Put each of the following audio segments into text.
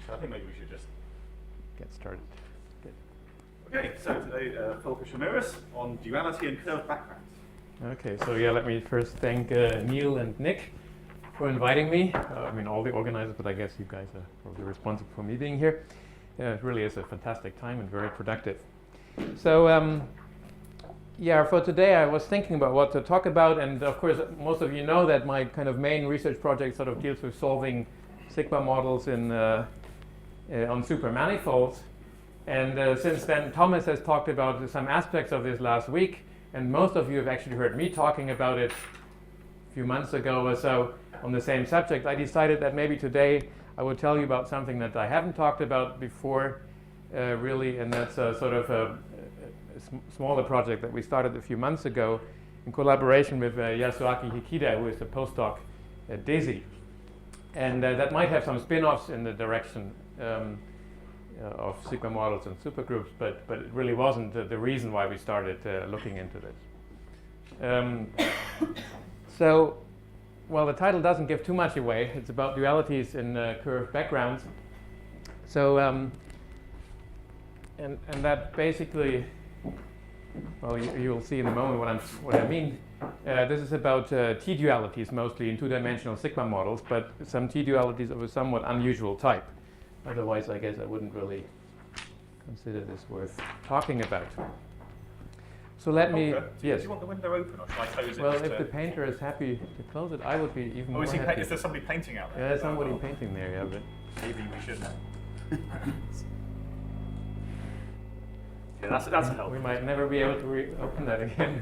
So I think maybe we should just get started. Good. Okay, so today Volker Schomerus on duality and curved backgrounds. Okay, so yeah, let me first thank Neil and Nick for inviting me. I mean, all the organizers, but I guess you guys are probably responsible for me being here. It really is a fantastic time and very productive. So yeah, for today I was thinking about what to talk about, and of course most of you know that my kind of main research project sort of deals with solving sigma models in on supermanifolds. And since then, Thomas has talked about some aspects of this last week, and most of you have actually heard me talking about it a few months ago or so on the same subject. I decided that maybe today I would tell you about something that I haven't talked about before, really, and that's sort of a smaller project that we started a few months ago in collaboration with Yasuaki Hikida, who is a postdoc at DESY. And that might have some spin-offs in the direction of sigma models and supergroups, but it really wasn't the reason why we started looking into this. So, well, the title doesn't give too much away. It's about dualities in curved backgrounds. So, and that basically, well, you'll see in a moment what I mean. This is about T-dualities, mostly in two-dimensional sigma models, but some T-dualities of a somewhat unusual type. Otherwise, I guess I wouldn't really consider this worth talking about. So let me. Yes. Do you want the window open, or should I close it? Well, if the painter is happy to close it, I would be even more happy. Is there somebody painting out there? Yeah, there's somebody painting there, yeah, but maybe we should. Yeah, that's a help. We might never be able to open that again.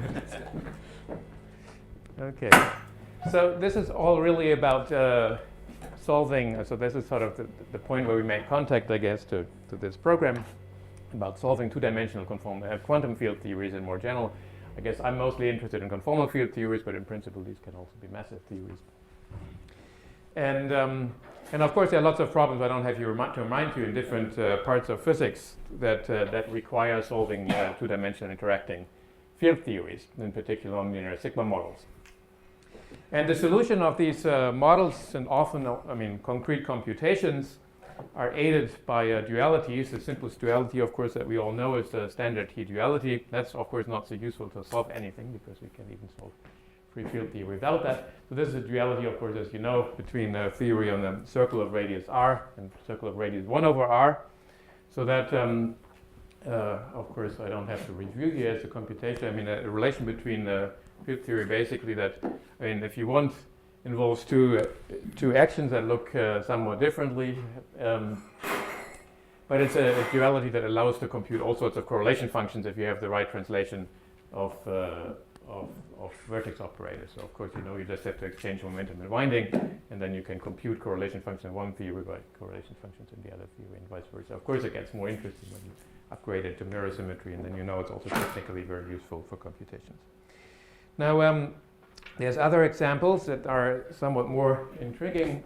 Okay. So this is all really about solving. So this is sort of the point where we make contact, I guess, to this program about solving two-dimensional quantum field theories in more general. I guess I'm mostly interested in conformal field theories, but in principle these can also be massive theories. And of course there are lots of problems I don't have to remind you in different parts of physics that require solving two-dimensional interacting field theories, in particular nonlinear sigma models. And the solution of these models, and often, I mean, concrete computations, are aided by dualities. The simplest duality, of course, that we all know is the standard T-duality. That's, of course, not so useful to solve anything, because we can even solve free field theory without that. So this is a duality, of course, as you know, between the theory on the circle of radius r and circle of radius 1 over r. So that, of course, I don't have to review here as a computation. I mean, a relation between field theory basically that, I mean, if you want, involves two actions that look somewhat differently, but it's a duality that allows to compute all sorts of correlation functions if you have the right translation of vertex operators. So of course, you know, you just have to exchange momentum and winding, and then you can compute correlation functions in one theory by correlation functions in the other theory, and vice versa. Of course, it gets more interesting when you upgrade it to mirror symmetry, and then you know it's also technically very useful for computations. Now, there's other examples that are somewhat more intriguing,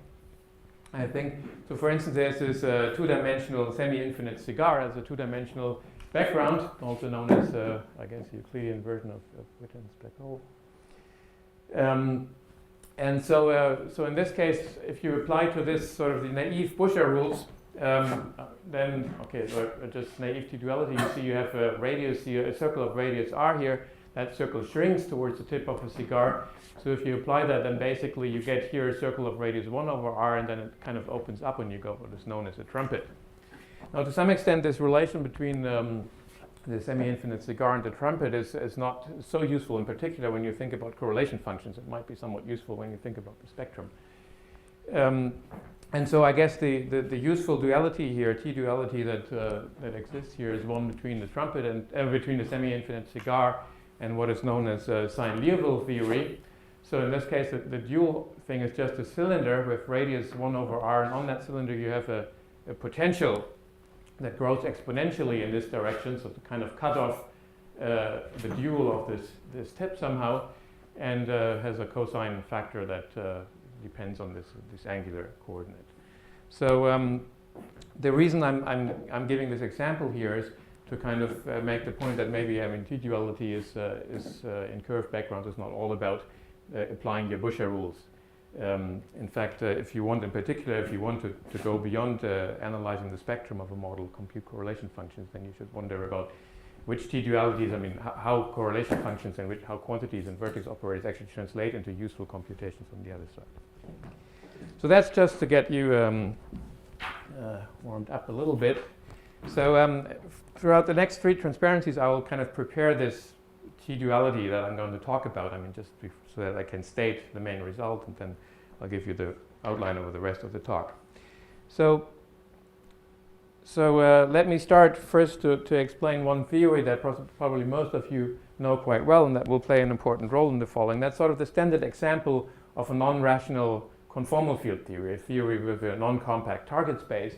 I think. So for instance, there's this two-dimensional semi-infinite cigar as a two-dimensional background, also known as, I guess, Euclidean version of Witten's black hole. And so in this case, if you apply to this sort of the naive Buscher rules, then, okay, so just naive T-duality, you see you have a radius here, a circle of radius r here. That circle shrinks towards the tip of a cigar. So if you apply that, then basically you get here a circle of radius 1 over r, and then it kind of opens up when you go what is known as a trumpet. Now, to some extent, this relation between the semi-infinite cigar and the trumpet is not so useful, in particular when you think about correlation functions. It might be somewhat useful when you think about the spectrum. And so I guess the useful duality here, T-duality that exists here, is one between the trumpet and between the semi-infinite cigar and what is known as Sine-Liouville theory. So in this case, the dual thing is just a cylinder with radius 1 over r, and on that cylinder you have a potential that grows exponentially in this direction, so to kind of cut off the dual of this tip somehow, and has a cosine factor that depends on this angular coordinate. So the reason I'm giving this example here is to kind of make the point that maybe, I mean, T-duality is in curved backgrounds is not all about applying your Buscher rules In fact, if you want to go beyond analyzing the spectrum of a model, compute correlation functions, then you should wonder about which T-dualities, how correlation functions and how quantities and vertex operators actually translate into useful computations on the other side. So that's just to get you warmed up a little bit. So throughout the next 3 transparencies, I will kind of prepare this T-duality that I'm going to talk about, so that I can state the main result, and then I'll give you the outline over the rest of the talk. So let me start first to explain one theory that probably most of you know quite well, and that will play an important role in the following. That's sort of the standard example of a non-rational conformal field theory, a theory with a non-compact target space,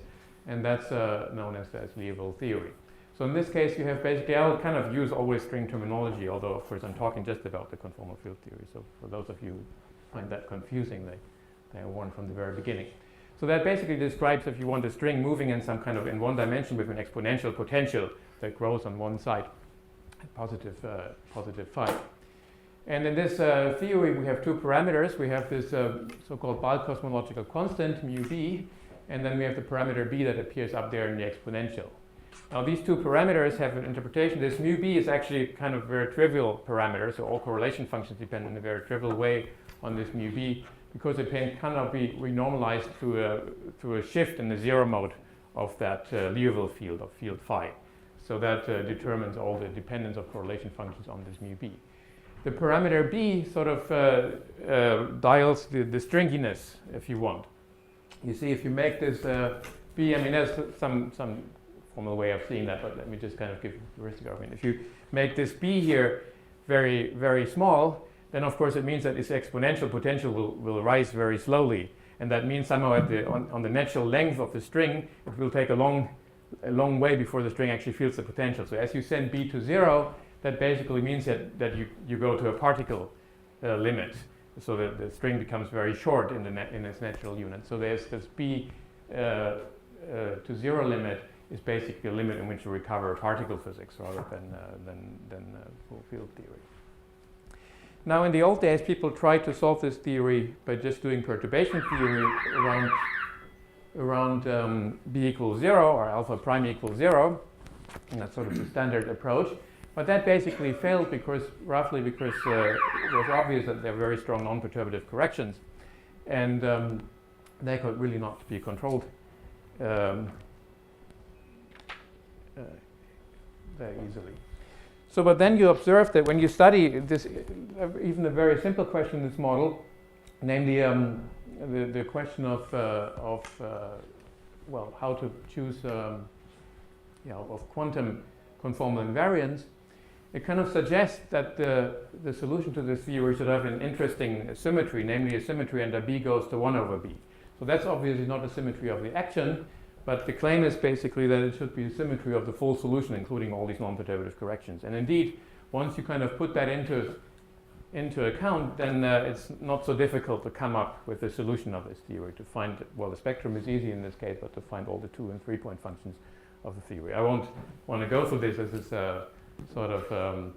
and that's known as Liouville theory. So in this case, you have basically, I'll kind of use always string terminology, although of course I'm talking just about the conformal field theory. So for those of you who find that confusing, they are warned from the very beginning. So that basically describes, if you want, a string moving in some kind of in one dimension with an exponential potential that grows on one side, positive phi. And in this theory, we have 2 parameters. We have this so-called bulk cosmological constant, mu b, and then we have the parameter b that appears up there in the exponential. Now these 2 parameters have an interpretation. This mu b is actually kind of a very trivial parameter, so all correlation functions depend in a very trivial way on this mu b, because it cannot be renormalized through a shift in the 0 mode of that Liouville field of field phi. So that determines all the dependence of correlation functions on this mu b. The parameter b sort of dials the stringiness, if you want. You see, if you make this b, there's some formal way of seeing that, but let me just kind of give you the heuristic argument. If you make this b here very, very small, then of course it means that its exponential potential will rise very slowly, and that means somehow on the natural length of the string, it will take a long way before the string actually feels the potential. So as you send b to 0, that basically means that you go to a particle limit, so that the string becomes very short in its natural unit. So there's this b to 0 limit is basically a limit in which you recover particle physics rather than full field theory. Now, in the old days, people tried to solve this theory by just doing perturbation theory around b equals 0 or alpha prime equals 0, and that's sort of the standard approach. But that basically failed because it was obvious that there are very strong non-perturbative corrections, and they could really not be controlled very easily. So, but then you observe that when you study this, even a very simple question in this model, namely the question of how to choose of quantum conformal invariance, it kind of suggests that the solution to this theory should have an interesting symmetry, namely a symmetry under b goes to 1 over b. So that's obviously not a symmetry of the action, but the claim is basically that it should be a symmetry of the full solution, including all these non-perturbative corrections. And indeed, once you kind of put that into account, then it's not so difficult to come up with the solution of this theory, to find, well, the spectrum is easy in this case, but to find all the 2- and 3-point functions of the theory. I won't want to go through this as it's sort of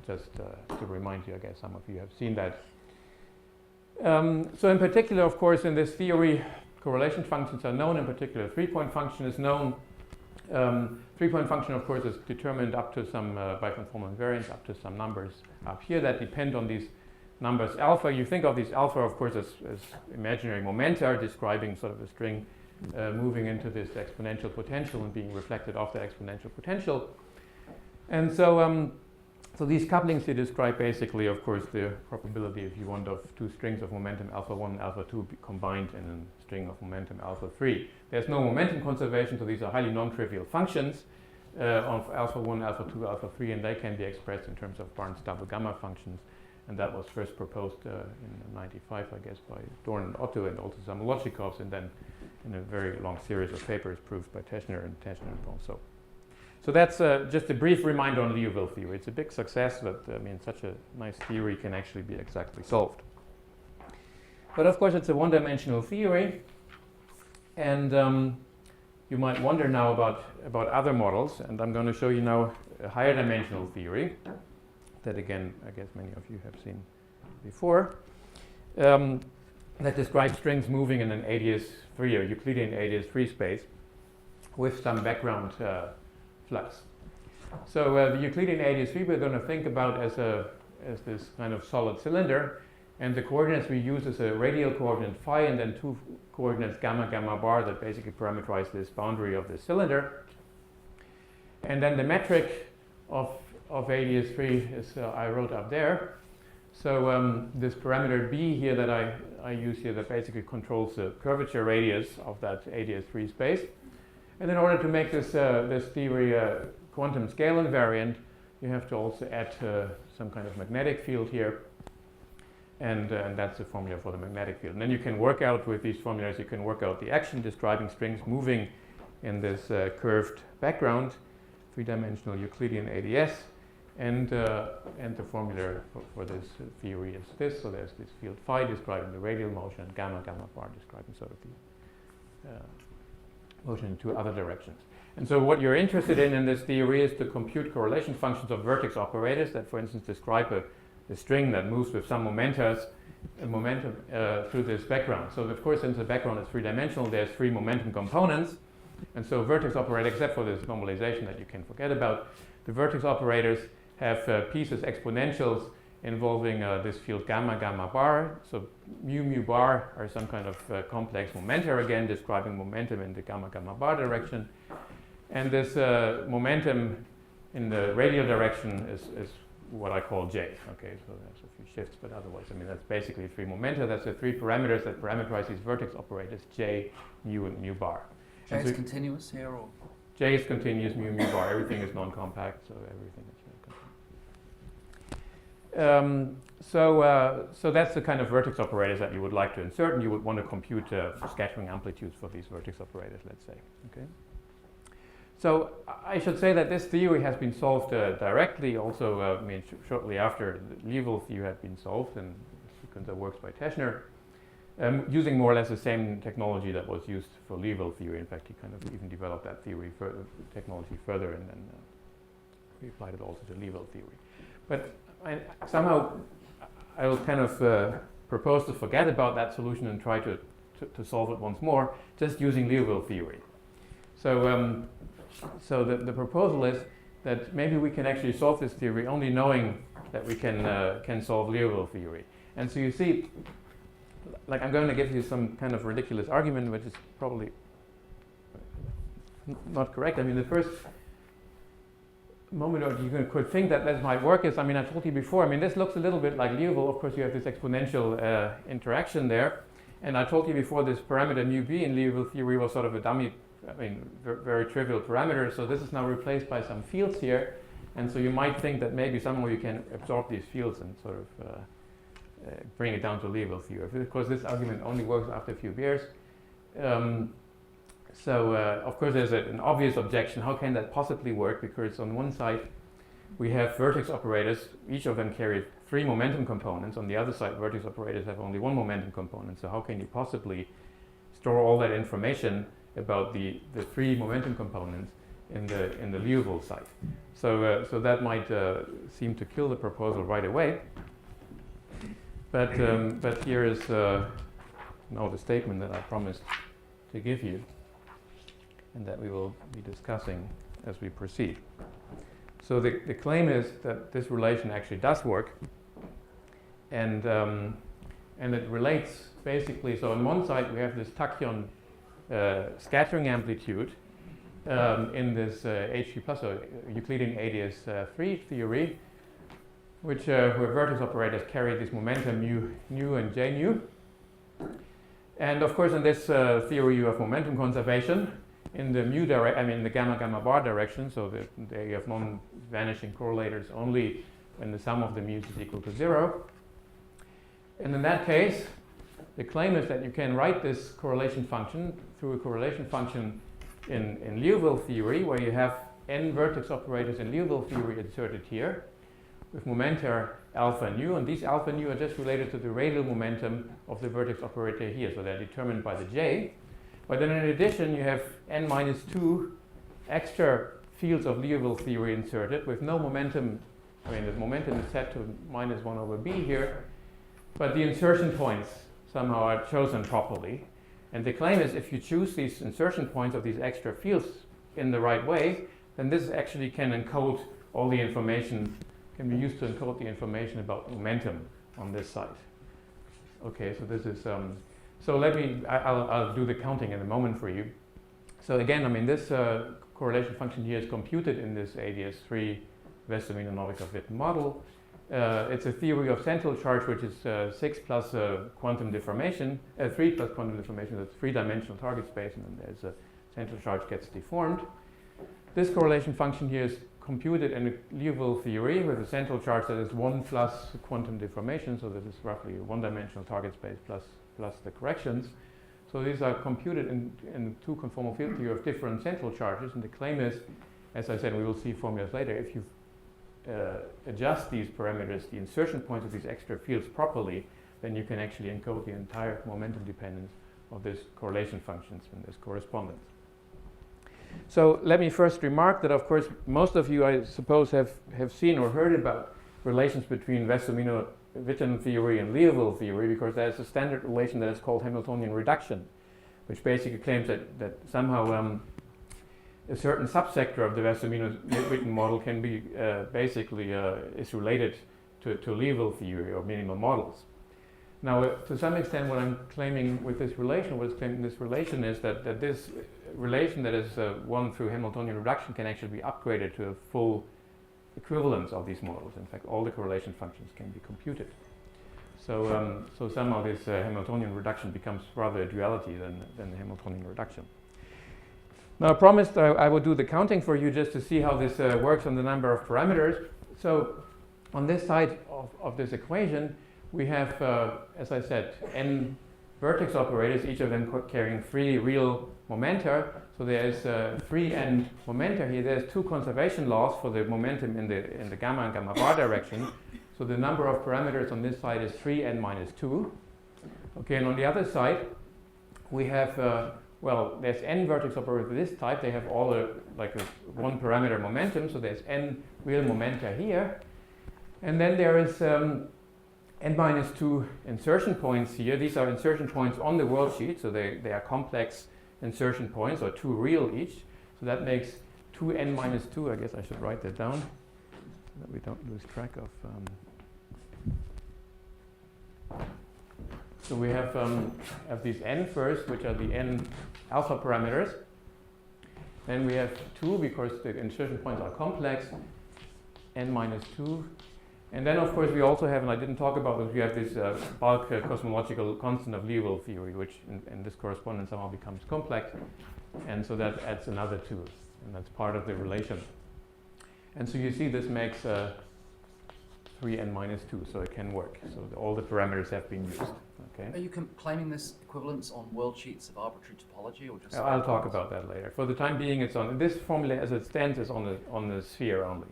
just to remind you, I guess some of you have seen that. So in particular, of course, in this theory, correlation functions are known. In particular, 3-point function is known. 3-point function, of course, is determined up to some by conformal invariance, up to some numbers up here that depend on these numbers alpha. You think of these alpha, of course, as imaginary momenta describing sort of a string moving into this exponential potential and being reflected off that exponential potential. And so, so these couplings, they describe basically, of course, the probability, if you want, of 2 strings of momentum alpha 1 and alpha 2 combined in a string of momentum alpha 3. There's no momentum conservation, so these are highly non-trivial functions of alpha 1, alpha 2, alpha 3, and they can be expressed in terms of Barnes double gamma functions. And that was first proposed in 95, I guess, by Dorn and Otto, and also some Logikovs, and then in a very long series of papers proved by Teschner and Paul. So that's just a brief reminder on Liouville theory. It's a big success, but such a nice theory can actually be exactly solved. But of course, it's a one-dimensional theory, and you might wonder now about other models, and I'm going to show you now a higher dimensional theory that, again, I guess many of you have seen before. that describes strings moving in an ADS3 or Euclidean ADS3 space with some background flux. So the Euclidean ADS3 we're going to think about as this kind of solid cylinder, and the coordinates we use is a radial coordinate phi and then two coordinates gamma, gamma bar that basically parameterize this boundary of the cylinder. And then the metric of ADS3 is I wrote up there. So this parameter b here that I use here that basically controls the curvature radius of that ADS3 space. And in order to make this theory quantum scale invariant, you have to also add some kind of magnetic field here. And that's the formula for the magnetic field. And then you can work out with these formulas, you can work out the action describing strings moving in this curved background, three-dimensional Euclidean ADS. And the formula for this theory is this. So there's this field phi describing the radial motion, and gamma, gamma bar describing sort of the motion in two other directions. And so what you're interested in this theory is to compute correlation functions of vertex operators that, for instance, describe a string that moves with some momentum through this background. So of course, since the background is three-dimensional, there's three momentum components. And so vertex operators, except for this normalization that you can forget about, the vertex operators have pieces exponentials involving this field gamma, gamma bar. So mu, mu bar are some kind of complex momenta, again, describing momentum in the gamma, gamma bar direction. And this momentum in the radial direction is what I call J. Okay, so there's a few shifts, but otherwise, I mean, that's basically three momenta. That's the three parameters that parameterize these vertex operators, J, mu, and mu bar. J is continuous here, or? J is continuous, mu, mu bar. Everything is non-compact, so everything is so that's the kind of vertex operators that you would like to insert, and you would want to compute scattering amplitudes for these vertex operators, let's say. Okay. So I should say that this theory has been solved directly. Also, I mean, shortly after the Liouville theory had been solved, and the sequencer works by Teschner, using more or less the same technology that was used for Liouville theory. In fact, he kind of even developed that theory technology further, and then we applied it also to Liouville theory. But somehow I will kind of propose to forget about that solution and try to solve it once more, just using Liouville theory. So the proposal is that maybe we can actually solve this theory only knowing that we can solve Liouville theory. And so you see, like I'm going to give you some kind of ridiculous argument, which is probably not correct. I mean, the first moment you could think that this might work is, I mean, I told you before, I mean, this looks a little bit like Liouville. Of course, you have this exponential interaction there. And I told you before this parameter mu b in Liouville theory was sort of a dummy, I mean, very trivial parameter. So this is now replaced by some fields here. And so you might think that maybe somehow you can absorb these fields and sort of bring it down to Liouville theory. Of course, this argument only works after a few beers. Of course, there's an obvious objection. How can that possibly work? Because on one side, we have vertex operators. Each of them carry three momentum components. On the other side, vertex operators have only one momentum component. So how can you possibly store all that information about the three momentum components in the Liouville site? So that might seem to kill the proposal right away. But here is the statement that I promised to give you, and that we will be discussing as we proceed. So the claim is that this relation actually does work, and it relates basically. So on one side we have this tachyon scattering amplitude in this Hg plus or Euclidean ADS3 theory, which where vertex operators carry this momentum mu nu and j nu. And of course, in this theory, you have momentum conservation in the mu in the gamma gamma bar direction. So there you have non-vanishing correlators only when the sum of the mu's is equal to 0. And in that case, the claim is that you can write this correlation function through a correlation function in Liouville theory, where you have n vertex operators in Liouville theory inserted here, with momenta alpha nu, and these alpha nu are just related to the radial momentum of the vertex operator here, so they're determined by the j. But then in addition, you have n minus 2 extra fields of Liouville theory inserted with no momentum. I mean, the momentum is set to minus 1 over b here, but the insertion points somehow are chosen properly. And the claim is if you choose these insertion points of these extra fields in the right way, then this actually can encode all the information, can be used to encode the information about momentum on this side. Okay, so this is, so let me, I'll do the counting in a moment for you. So again, I mean, this correlation function here is computed in this ADS3 Westerwiener-Novikov-Witten model. It's a theory of central charge, which is 6 plus quantum deformation, 3 plus quantum deformation, that's three-dimensional target space, and then there's a central charge gets deformed. This correlation function here is computed in a Liouville theory with a central charge that is 1 plus quantum deformation, so this is roughly a one-dimensional target space plus the corrections. So these are computed in two conformal field theory of different central charges, and the claim is, as I said, we will see formulas later, if you adjust these parameters, the insertion points of these extra fields properly, then you can actually encode the entire momentum dependence of these correlation functions in this correspondence. So let me first remark that, of course, most of you, I suppose, have seen or heard about relations between Westerwiener-Witten theory and Liouville theory, because there's a standard relation that is called Hamiltonian reduction, which basically claims that somehow a certain subsector of the Westerwiener-Witten model can be basically is related to Liouville theory or minimal models. Now, to some extent, what I'm claiming with this relation, is that this relation that is won through Hamiltonian reduction can actually be upgraded to a full equivalence of these models. In fact, all the correlation functions can be computed. So, so somehow this Hamiltonian reduction becomes rather a duality than the Hamiltonian reduction. Now, I promised I would do the counting for you just to see how this works on the number of parameters. So, on this side of this equation, we have, as I said, n vertex operators, each of them carrying 3 real momenta. So there is 3n momenta here. There's 2 conservation laws for the momentum in the gamma and gamma bar direction. So the number of parameters on this side is 3n minus 2. Okay, and on the other side, we have, well, there's n vertex operators of this type. They have all like a 1 parameter momentum. So there's n real momenta here. And then there is n minus 2 insertion points here. These are insertion points on the worldsheet, so they are complex insertion points, or 2 real each. So that makes 2n minus 2. I guess I should write that down so that we don't lose track of. So we have these n first, which are the n alpha parameters. Then we have 2 because the insertion points are complex, n minus 2. And then, of course, we also have, and I didn't talk about this, we have this bulk cosmological constant of Liouville theory, which in this correspondence somehow becomes complex. And so that adds another 2, and that's part of the relation. And so you see this makes 3n minus 2, so it can work. So all the parameters have been used. Okay. Are you claiming this equivalence on worldsheets of arbitrary topology, or just? I'll talk about that later. For the time being, it's on this formula as it stands is on the sphere only.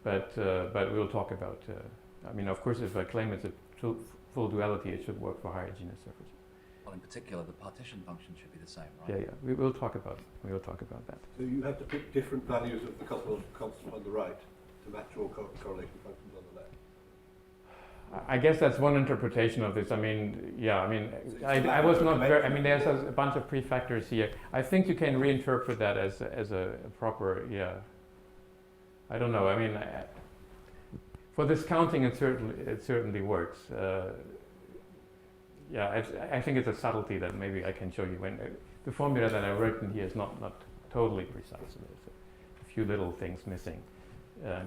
But we'll talk about, I mean, of course, if I claim it's a full duality, it should work for higher genus surfaces. Well, in particular, the partition function should be the same, right? Yeah. We will talk about that. So you have to pick different values of the cosmological constant on the right to match all correlation functions on the left. I guess that's one interpretation of this. I mean, yeah, I mean, I was not very, I mean, there's a bunch of prefactors here. I think you can reinterpret that as a proper, yeah. I don't know. I mean, for this counting, it certainly works. Yeah, I think it's a subtlety that maybe I can show you. When the formula that I've written here is not totally precise. There's a few little things missing,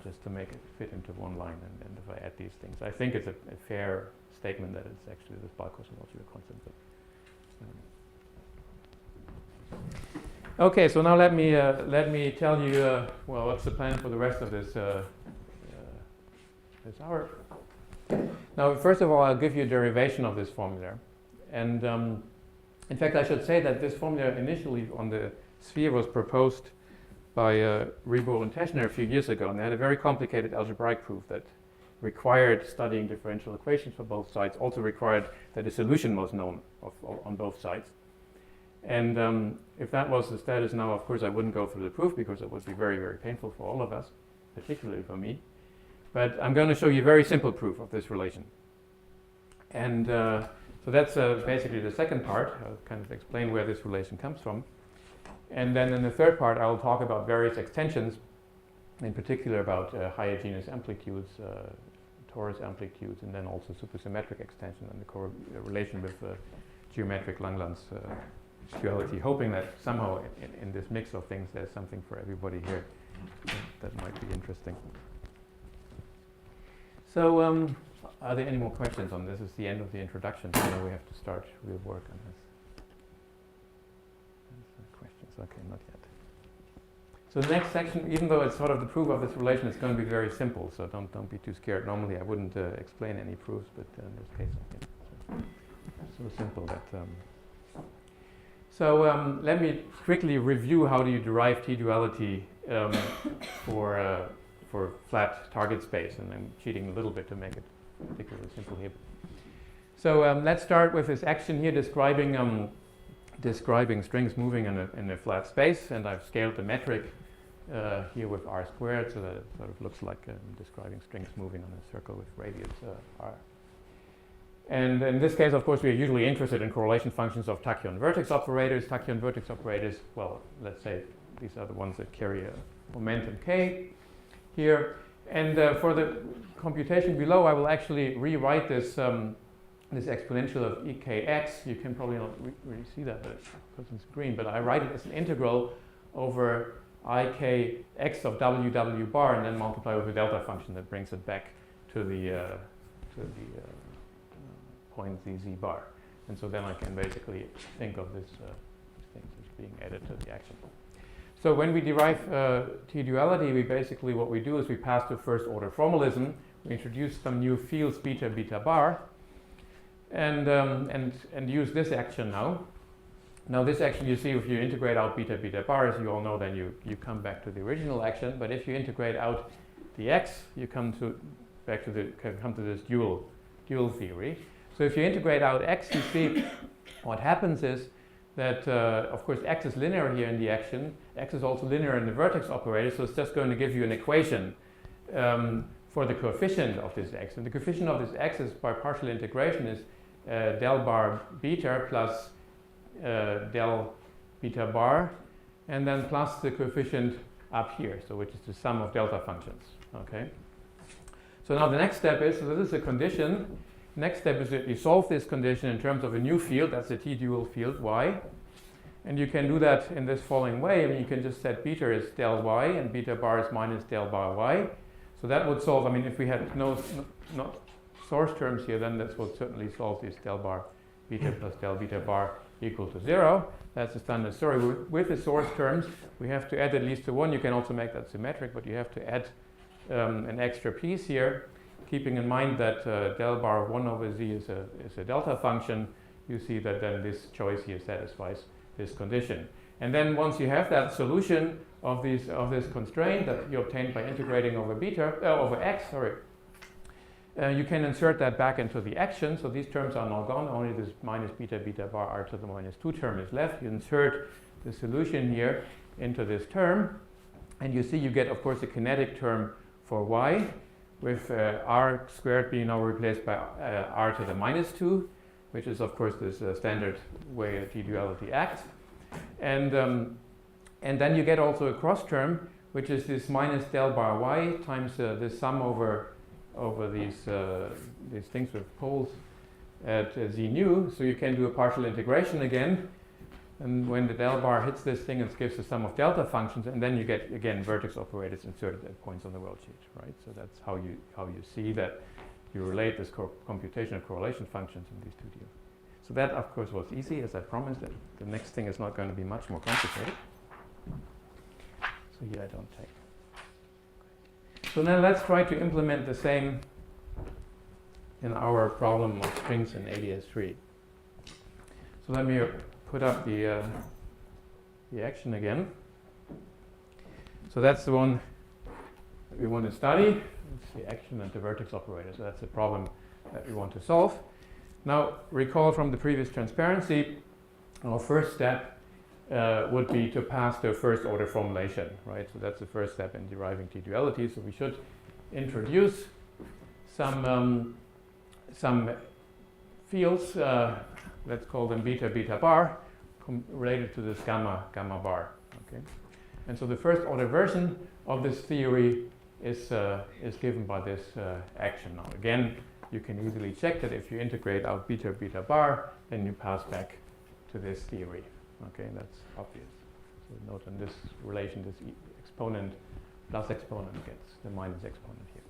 just to make it fit into one line. And if I add these things, I think it's a fair statement that it's actually this bulk cosmological constant. Okay, so now let me tell you, well, what's the plan for the rest of this this hour. Now, first of all, I'll give you a derivation of this formula. And in fact, I should say that this formula initially on the sphere was proposed by Reboul and Teschner a few years ago, and they had a very complicated algebraic proof that required studying differential equations for both sides, also required that a solution was known on both sides. And if that was the status now, of course, I wouldn't go through the proof because it would be very, very painful for all of us, particularly for me. But I'm going to show you a very simple proof of this relation. And so that's basically the second part. I'll kind of explain where this relation comes from. And then in the third part, I'll talk about various extensions, in particular about homogeneous amplitudes, torus amplitudes, and then also supersymmetric extension and the relation with geometric Langlands duality, hoping that somehow in this mix of things there's something for everybody here that might be interesting. So are there any more questions on this? This is the end of the introduction, so now we have to start real work on this. Questions? Okay, not yet. So the next section, even though it's sort of the proof of this relation, it's going to be very simple, so don't be too scared. Normally I wouldn't explain any proofs, but in this case I think so simple that... So let me quickly review how do you derive T-duality for flat target space, and I'm cheating a little bit to make it particularly simple here. So let's start with this action here describing strings moving in a flat space, and I've scaled the metric here with r squared, so that it sort of looks like describing strings moving on a circle with radius r. And in this case, of course, we are usually interested in correlation functions of tachyon vertex operators. Tachyon vertex operators, well, let's say these are the ones that carry a momentum k here. And for the computation below, I will actually rewrite this this exponential of ekx. You can probably not really see that because it's green, but I write it as an integral over ik x of w bar, and then multiply with a delta function that brings it back to the point z bar. And so then I can basically think of this things as being added to the action. So when we derive T-duality, we basically, what we do is we pass to first order formalism. We introduce some new fields beta bar, and use this action now. Now this action, you see, if you integrate out beta bar, as you all know, then you come back to the original action. But if you integrate out the x, you come to this dual theory. So if you integrate out x, you see what happens is that, of course, x is linear here in the action. X is also linear in the vertex operator, so it's just going to give you an equation for the coefficient of this x. And the coefficient of this x is, by partial integration, is del bar beta plus del beta bar, and then plus the coefficient up here, so which is the sum of delta functions. Okay. So now the next step is, so this is a condition. Next step is that you solve this condition in terms of a new field, that's the T-dual field y. And you can do that in this following way. I mean, you can just set beta is del y and beta bar is minus del bar y. So that would solve, I mean, if we had no source terms here, then this would certainly solve this del bar beta plus del beta bar equal to 0. That's the standard story. With the source terms, we have to add at least to 1. You can also make that symmetric, but you have to add an extra piece here, keeping in mind that del bar 1 over z is a delta function. You see that then this choice here satisfies this condition. And then once you have that solution of this constraint that you obtained by integrating over x, you can insert that back into the action. So these terms are now gone. Only this minus beta bar r to the minus 2 term is left. You insert the solution here into this term, and you see you get, of course, a kinetic term for y, with r squared being now replaced by r to the minus 2, which is, of course, this standard way T-duality acts. And then you get also a cross term, which is this minus del bar y times this sum over these things with poles at z nu. So you can do a partial integration again. And when the del bar hits this thing, it gives the sum of delta functions, and then you get, again, vertex operators inserted at points on the world sheet, right? So that's how you see that you relate this computational correlation functions in these 2D. So that, of course, was easy, as I promised. That the next thing is not going to be much more complicated. So here I don't take. So now let's try to implement the same in our problem of strings in ADS3. So let me put up the action again. So that's the one that we want to study. It's the action and the vertex operator. So that's the problem that we want to solve. Now, recall from the previous transparency, our first step would be to pass to a first order formulation, right? So that's the first step in deriving T-duality. So we should introduce some fields, let's call them beta beta bar, related to this gamma gamma bar. Okay, and so the first order version of this theory is given by this action. Now again, you can easily check that if you integrate out beta beta bar, then you pass back to this theory. Okay, that's obvious. So note in this relation, this exponent plus exponent gets the minus exponent here.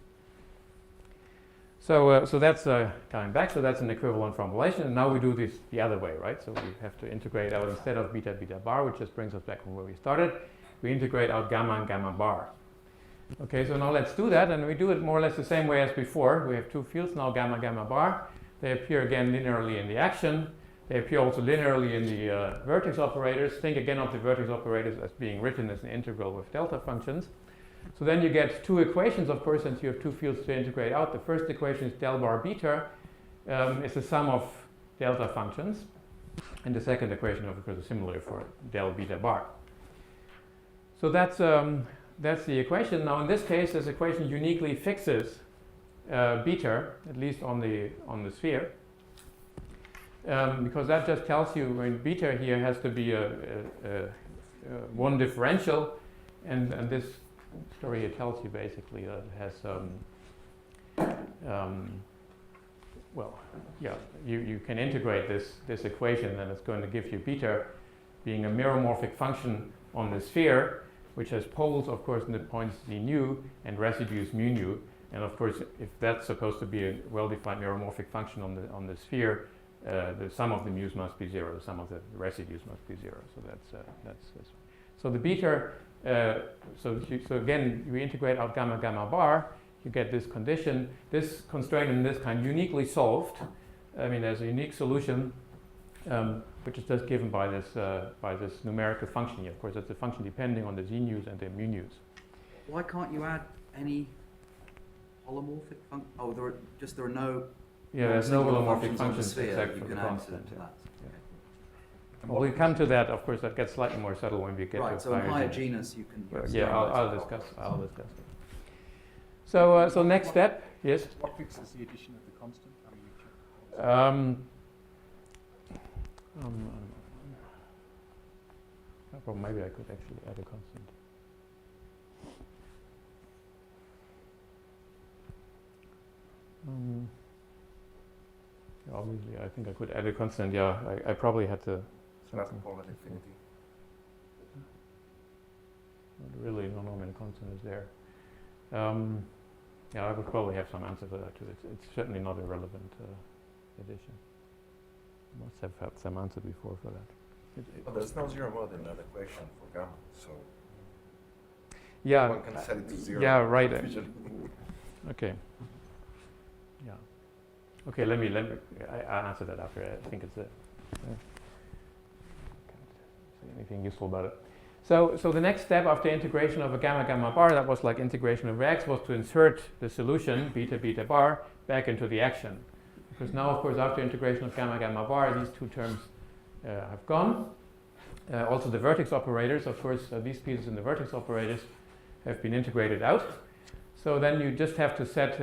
So that's coming back. So that's an equivalent formulation. And now we do this the other way, right? So we have to integrate out, instead of beta beta bar, which just brings us back from where we started, we integrate out gamma and gamma bar. Okay, so now let's do that, and we do it more or less the same way as before. We have two fields now, gamma gamma bar. They appear again linearly in the action. They appear also linearly in the vertex operators. Think again of the vertex operators as being written as an integral with delta functions. So then you get two equations, of course, since you have two fields to integrate out. The first equation is del bar beta, is the sum of delta functions. And the second equation, of course, is similar for del beta bar. So that's the equation. Now in this case, this equation uniquely fixes beta, at least on the sphere. Because that just tells you when beta here has to be a one differential, and this story here tells you basically that it has you can integrate this equation, and it's going to give you beta being a meromorphic function on the sphere, which has poles, of course, in the points z nu and residues mu nu. And of course, if that's supposed to be a well-defined meromorphic function on the sphere, the sum of the mu's must be zero. The sum of the residues must be zero. So that's this. So the beta. So again, we integrate out gamma gamma bar. You get this condition. This constraint in this kind uniquely solved. I mean, there's a unique solution, which is just given by this numerical function here. Of course, it's a function depending on the z nu's and the mu nu's. Why can't you add any holomorphic function? Oh, there are no. Yeah, there's no holomorphic functions on the functions sphere except you for the can add constant. to that. Well, we come to that. Of course, that gets slightly more subtle when we get Right. to So in higher genus, you can. I'll discuss. So next step, yes. What fixes the addition of the constant? Well, maybe I could actually add a constant. Obviously, I think I could add a constant. Yeah, I probably had to. Nothing called an infinity. Really, no normal constant is there. Yeah, I would probably have some answer for that too. It's certainly not a relevant addition. Must have had some answer before for that. But there's no zero mode in that equation for gamma, so yeah, one can set it to zero. yeah, right. Usually. Okay. Yeah. Okay. Let me. I'll answer that after. I think it's a. Can't say anything useful about it. So the next step after integration of a gamma gamma bar, that was like integration of x, was to insert the solution beta beta bar back into the action. Because now, of course, after integration of gamma gamma bar, these two terms have gone. Also, the vertex operators, of course, these pieces in the vertex operators have been integrated out. So then you just have to set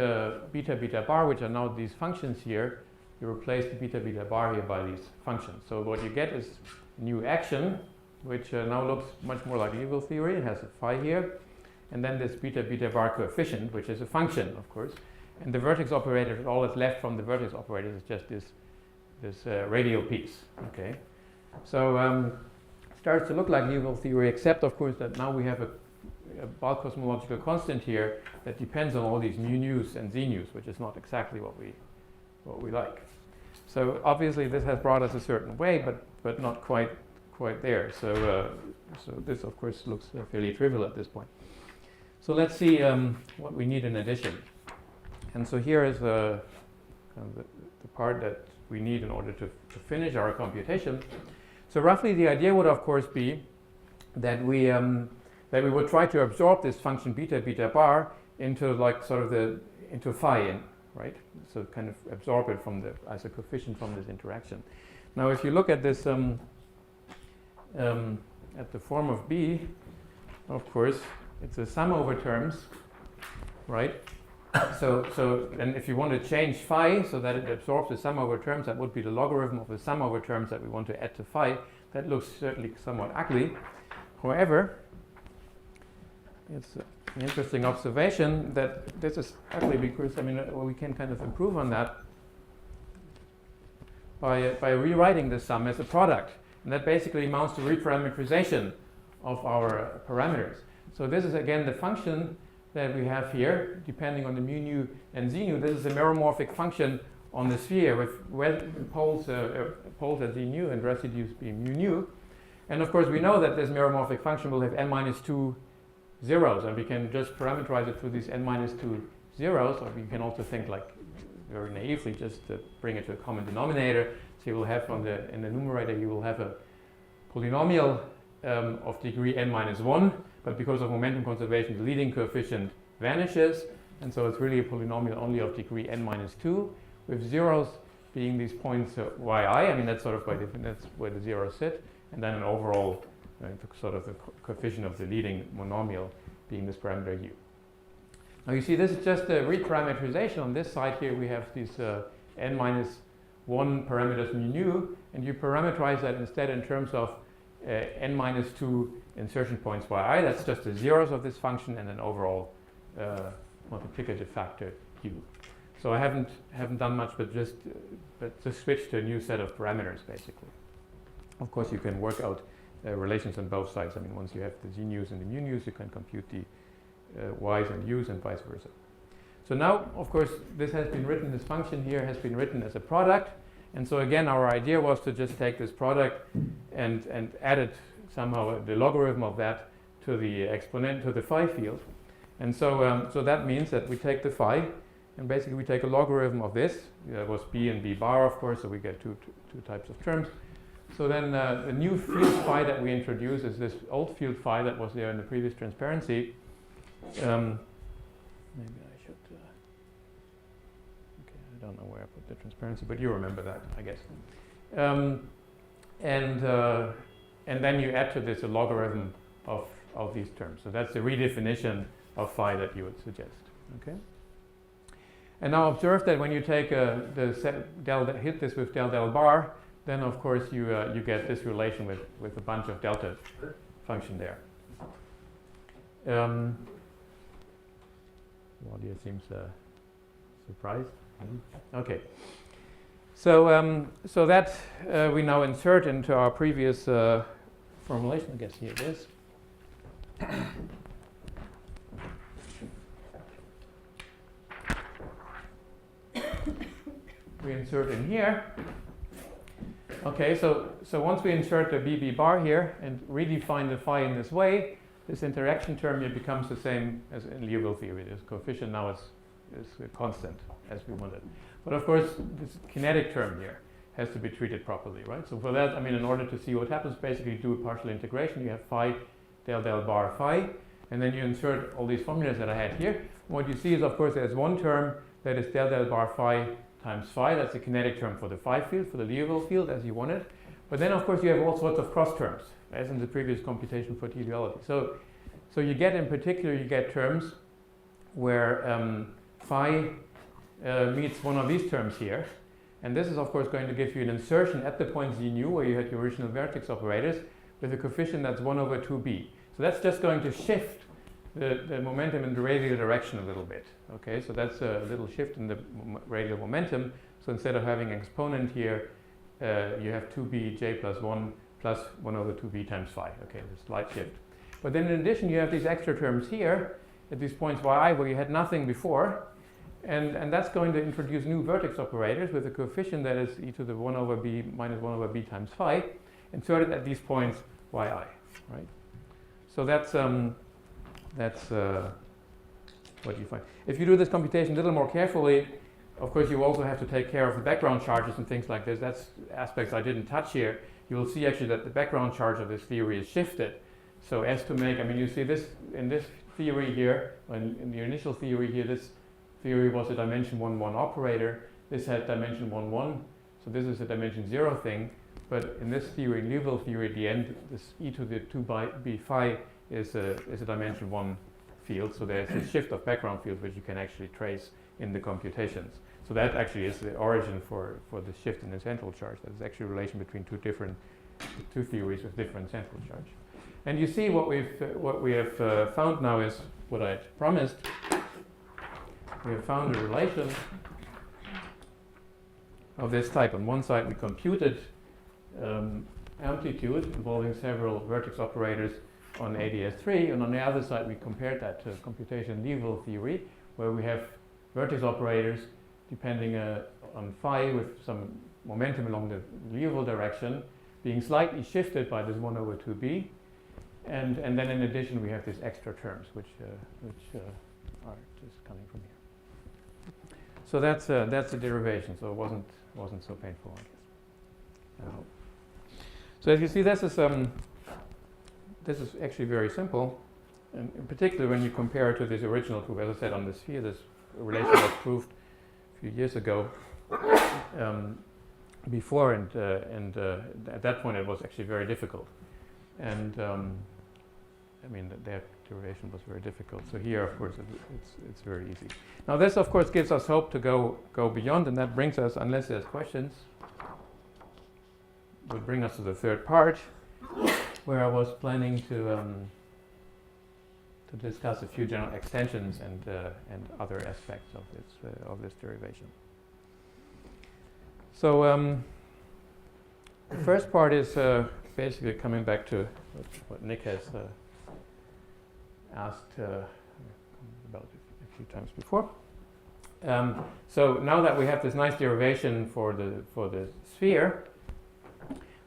beta beta bar, which are now these functions here. You replace the beta beta bar here by these functions. So what you get is new action, which now looks much more like evil theory. It has a phi here. And then this beta beta bar coefficient, which is a function, of course. And the vertex operator, all that's left from the vertex operators is just this radial piece. Okay, so it starts to look like evil theory, except of course that now we have a bulk cosmological constant here that depends on all these mu nu's and z nu's, which is not exactly what we like. So obviously this has brought us a certain way, but not quite there. So this of course looks fairly trivial at this point. So let's see what we need in addition. And so here is the part that we need in order to finish our computation. So roughly the idea would of course be that we would try to absorb this function beta beta bar into like sort of into phi in, right? So kind of absorb it as a coefficient from this interaction. Now if you look at this at the form of B, of course it's a sum over terms, right? And if you want to change phi so that it absorbs the sum over terms, that would be the logarithm of the sum over terms that we want to add to phi. That looks certainly somewhat ugly. However, it's an interesting observation that this is ugly because, I mean, we can kind of improve on that by rewriting the sum as a product. And that basically amounts to reparameterization of our parameters. So this is again the function that we have here, depending on the mu nu and z nu. This is a meromorphic function on the sphere with poles at z nu and residues being mu nu. And of course we know that this meromorphic function will have n minus 2 zeros, and we can just parameterize it through these n minus 2 zeros, or we can also think like very naively just to bring it to a common denominator. So you will have in the numerator you will have a polynomial of degree n minus 1, but because of momentum conservation the leading coefficient vanishes, and so it's really a polynomial only of degree n minus 2, with zeros being these points yi. I mean that's sort of that's where the zeros sit, and then an overall sort of the coefficient of the leading monomial being this parameter u. Now you see this is just a reparameterization. On this side here we have these n minus 1 parameters mu nu, and you parameterize that instead in terms of n minus 2 insertion points yi. That's just the zeros of this function and an overall multiplicative factor u. So I haven't done much, but just switch to a new set of parameters basically. Of course, you can work out relations on both sides. I mean, once you have the z nus and the mu nus, you can compute the y's and u's and vice versa. So now, of course, this function here has been written as a product. And so again, our idea was to just take this product and add it somehow, the logarithm of that to the exponent, to the phi field. And so, so that means that we take the phi, and basically we take a logarithm of this. That was b and b bar, of course, so we get two types of terms. So then the new field phi that we introduce is this old field phi that was there in the previous transparency. Maybe I should, okay, I don't know where I put the transparency, but you remember that, I guess. And then you add to this a logarithm of these terms. So that's the redefinition of phi that you would suggest. Okay. And now observe that when you take hit this with del bar, then of course you get this relation with a bunch of delta function there. Claudia seems surprised. Okay. So so that we now insert into our previous formulation. I guess here it is. We insert in here. Okay, so once we insert the BB bar here and redefine the phi in this way, this interaction term here becomes the same as in Liouville theory. This coefficient now is constant as we wanted. But of course, this kinetic term here has to be treated properly, right? So for that, I mean, in order to see what happens, basically do a partial integration. You have phi del bar phi, and then you insert all these formulas that I had here. And what you see is, of course, there's one term that is del bar phi times phi. That's the kinetic term for the phi field, for the Liouville field, as you want it. But then, of course, you have all sorts of cross terms, as in the previous computation for T-duality. So you get, in particular, you get terms where phi meets one of these terms here. And this is, of course, going to give you an insertion at the point z nu, where you had your original vertex operators, with a coefficient that's 1 over 2b. So that's just going to shift the momentum in the radial direction a little bit. Okay, so that's a little shift in the radial momentum. So instead of having an exponent here, you have 2b j plus 1 plus 1 over 2b times phi. Okay, a slight shift. But then in addition, you have these extra terms here at these points yi where you had nothing before. And that's going to introduce new vertex operators with a coefficient that is e to the 1 over b minus 1 over b times phi, inserted at these points yi, right? So that's what you find. If you do this computation a little more carefully, of course you also have to take care of the background charges and things like this. That's aspects I didn't touch here. You will see actually that the background charge of this theory is shifted. So as to make, I mean, you see this in this theory here, in the initial theory here, this theory was a dimension 1, 1 operator. This had dimension 1, 1. So this is a dimension 0 thing. But in this theory, in Liouville theory, at the end, this e to the 2 by b phi is a dimension 1 field. So there's a shift of background field which you can actually trace in the computations. So that actually is the origin for the shift in the central charge. That is actually a relation between two theories with different central charge. And you see what we have found now is what I promised. We have found a relation of this type. On one side we computed amplitude involving several vertex operators on ADS3, and on the other side we compared that to computation level theory, where we have vertex operators depending on phi with some momentum along the Liouville direction being slightly shifted by this 1 over 2b, and then in addition we have these extra terms which are just coming from here. So that's the derivation. So it wasn't so painful, I guess. I hope. So as you see, this is actually very simple, and in particular when you compare it to this original proof. As I said, on the sphere, this relation was proved a few years ago before, and at that point it was actually very difficult. And I mean, their derivation was very difficult. So here, of course, it's very easy. Now this, of course, gives us hope to go beyond, and that brings us, unless there's questions, would bring us to the third part, where I was planning to discuss a few general extensions and other aspects of this derivation. So the first part is basically coming back to what Nick has asked about a few times before. So now that we have this nice derivation for the sphere,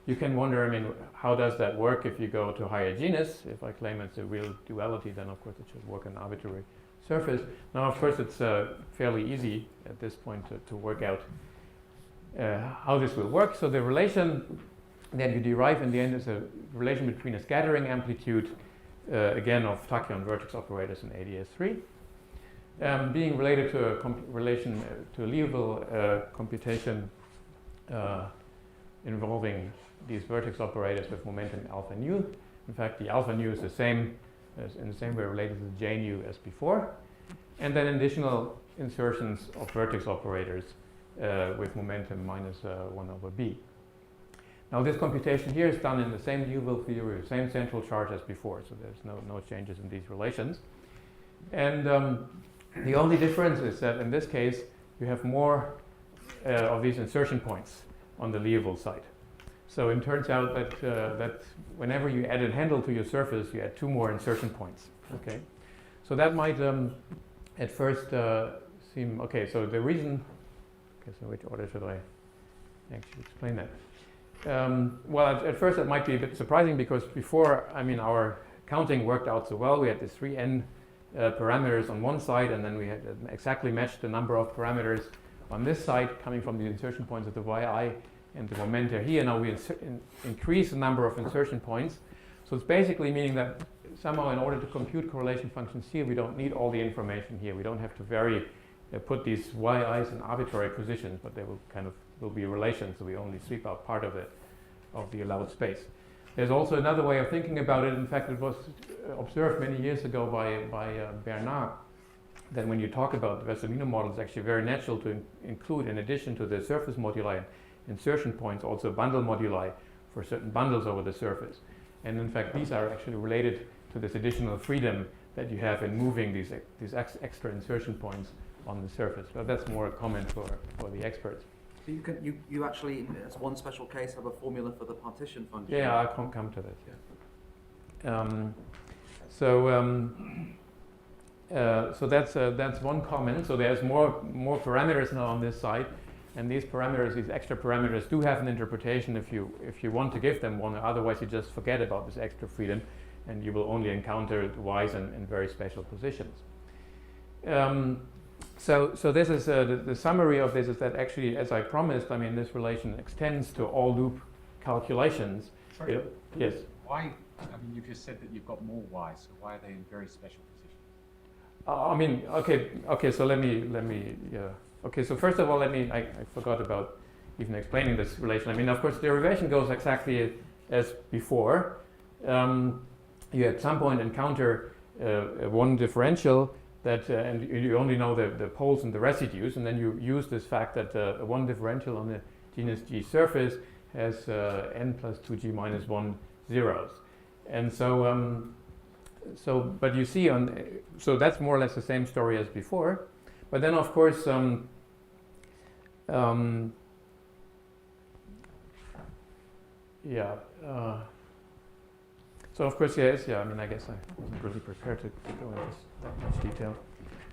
you can wonder, I mean, how does that work if you go to higher genus? If I claim it's a real duality, then of course it should work on an arbitrary surface. Now, of course, it's fairly easy at this point to work out how this will work. So the relation that you derive in the end is a relation between a scattering amplitude, again, of tachyon vertex operators in ADS3, being related to a relation to a Liouville computation involving these vertex operators with momentum alpha nu. In fact, the alpha nu is the same, in the same way related to the J nu as before. And then additional insertions of vertex operators with momentum minus 1 over b. Now this computation here is done in the same Liouville theory, same central charge as before, so there's no changes in these relations. And the only difference is that in this case you have more of these insertion points on the Liouville side. So it turns out that whenever you add a handle to your surface, you add 2 more insertion points. Okay, so that might at first seem okay. So the reason, okay, so which order should I actually explain that? Well, at first it might be a bit surprising because before, I mean, our counting worked out so well. We had the 3n parameters on one side, and then we had exactly matched the number of parameters on this side coming from the insertion points of the yi and the momenta here. Now we increase the number of insertion points. So it's basically meaning that somehow in order to compute correlation functions here, we don't need all the information here. We don't have to put these yi's in arbitrary positions, but they will be relations, so we only sweep out part of the allowed space. There's also another way of thinking about it. In fact, it was observed many years ago by Bernard, that when you talk about the Vesselino model, it's actually very natural to include, in addition to the surface moduli insertion points, also bundle moduli for certain bundles over the surface. And in fact, these are actually related to this additional freedom that you have in moving these extra insertion points on the surface. But that's more a comment for the experts. So you actually, as one special case, have a formula for the partition function. Yeah, I'll come to that. Yeah. So that's one comment. So there's more parameters now on this side, and these parameters, these extra parameters, do have an interpretation if you want to give them one. Otherwise, you just forget about this extra freedom, and you will only encounter y's in very special positions. So this is the summary of this is that actually, as I promised, I mean, this relation extends to all loop calculations. Sorry. Yes. Why? I mean, you just said that you've got more y's, so why are they in very special positions? I mean, okay. So let me. Okay. So first of all, I forgot about even explaining this relation. I mean, of course, derivation goes exactly as before. You at some point encounter one differential that, and you only know the poles and the residues, and then you use this fact that one differential on the genus G surface has n plus 2g minus 1 zeros. And so, but you see so that's more or less the same story as before. But then, of course, so of course, yes, I mean, I guess I wasn't really prepared to go into that much detail.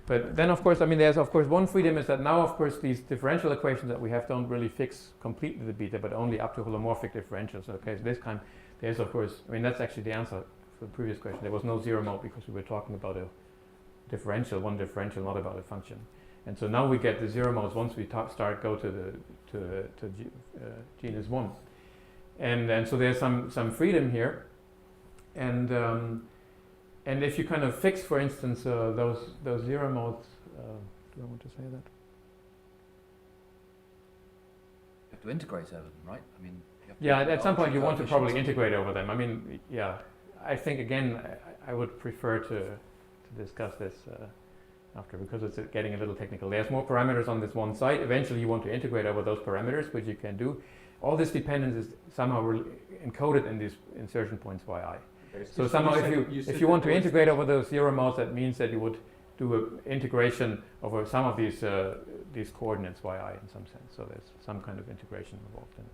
But then, of course, I mean, there's of course one freedom is that now, of course, these differential equations that we have don't really fix completely the beta, but only up to holomorphic differentials. Okay, so this time there's, of course, I mean, that's actually the answer for the previous question. There was no zero mode because we were talking about a differential, one differential, not about a function. And so now we get the zero modes once we go to genus 1. And so there's some freedom here. And if you kind of fix, for instance, those zero modes, do I want to say that? You have to integrate over them, right? I mean, yeah, at some point you want to probably integrate over them. I mean, yeah, I think again, I would prefer to discuss this after, because it's getting a little technical. There's more parameters on this one side. Eventually you want to integrate over those parameters, which you can do. All this dependence is somehow encoded in these insertion points yi. So somehow if you want to integrate over those zero modes, that means that you would do an integration over some of these coordinates yi in some sense. So there's some kind of integration involved in it.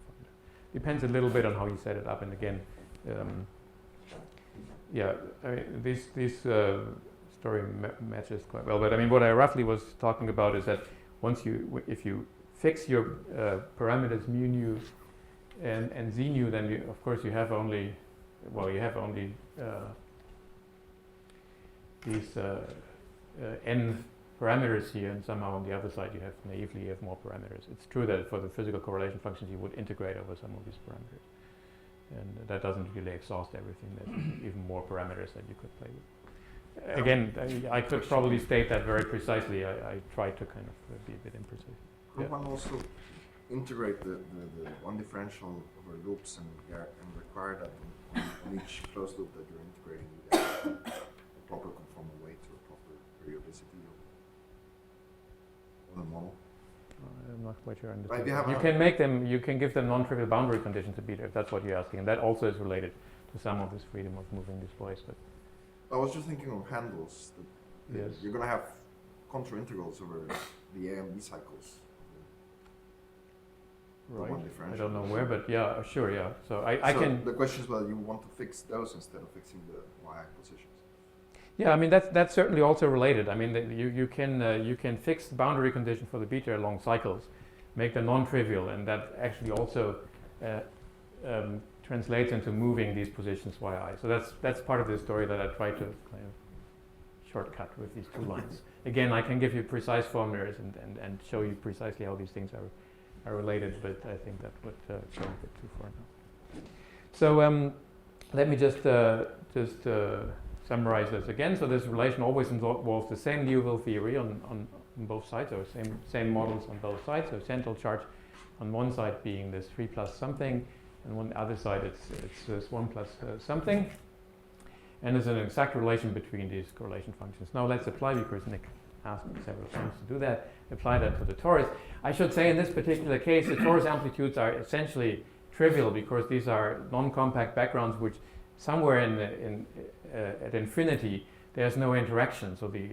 Depends a little bit on how you set it up. And again, yeah, I mean, this story matches quite well. But I mean, what I roughly was talking about is that if you fix your parameters mu nu and z nu, then of course you have only these n parameters here, and somehow on the other side you have more parameters. It's true that for the physical correlation functions you would integrate over some of these parameters, and that doesn't really exhaust everything. There's even more parameters that you could play with. Again, I could probably state that very precisely. I tried to kind of be a bit imprecise. Could one also integrate the one differential over loops and require that on each closed loop that you're integrating, you get a proper conformal weight or a proper periodicity of the model? I'm not quite sure I Right, understand. You can give them non-trivial boundary conditions to beta, if that's what you're asking, and that also is related to some of this freedom of moving these boys. But I was just thinking of handles. Yes. You're going to have contour integrals over the A and B cycles. right, one I differential. don't know where, but yeah, sure, yeah. So I So can. the question is whether you want to fix those instead of fixing the y positions. Yeah, I mean that's certainly also related. I mean you can fix the boundary condition for the beta along cycles, make them non-trivial, and that actually also translates into moving these positions yi. So that's part of the story that I try to kind of shortcut with these two lines. Again, I can give you precise formulas and show you precisely how these things are related, but I think that would go a bit too far now. So let me just summarize this again. So this relation always involves the same Liouville theory on both sides, or same models on both sides. So central charge on one side being this 3 plus something, and on the other side it's this 1 plus something. And there's an exact relation between these correlation functions. Now let's apply, because Nick asked me several times to do that, apply that to the torus. I should say in this particular case the torus amplitudes are essentially trivial, because these are non-compact backgrounds which somewhere at infinity there's no interaction, so the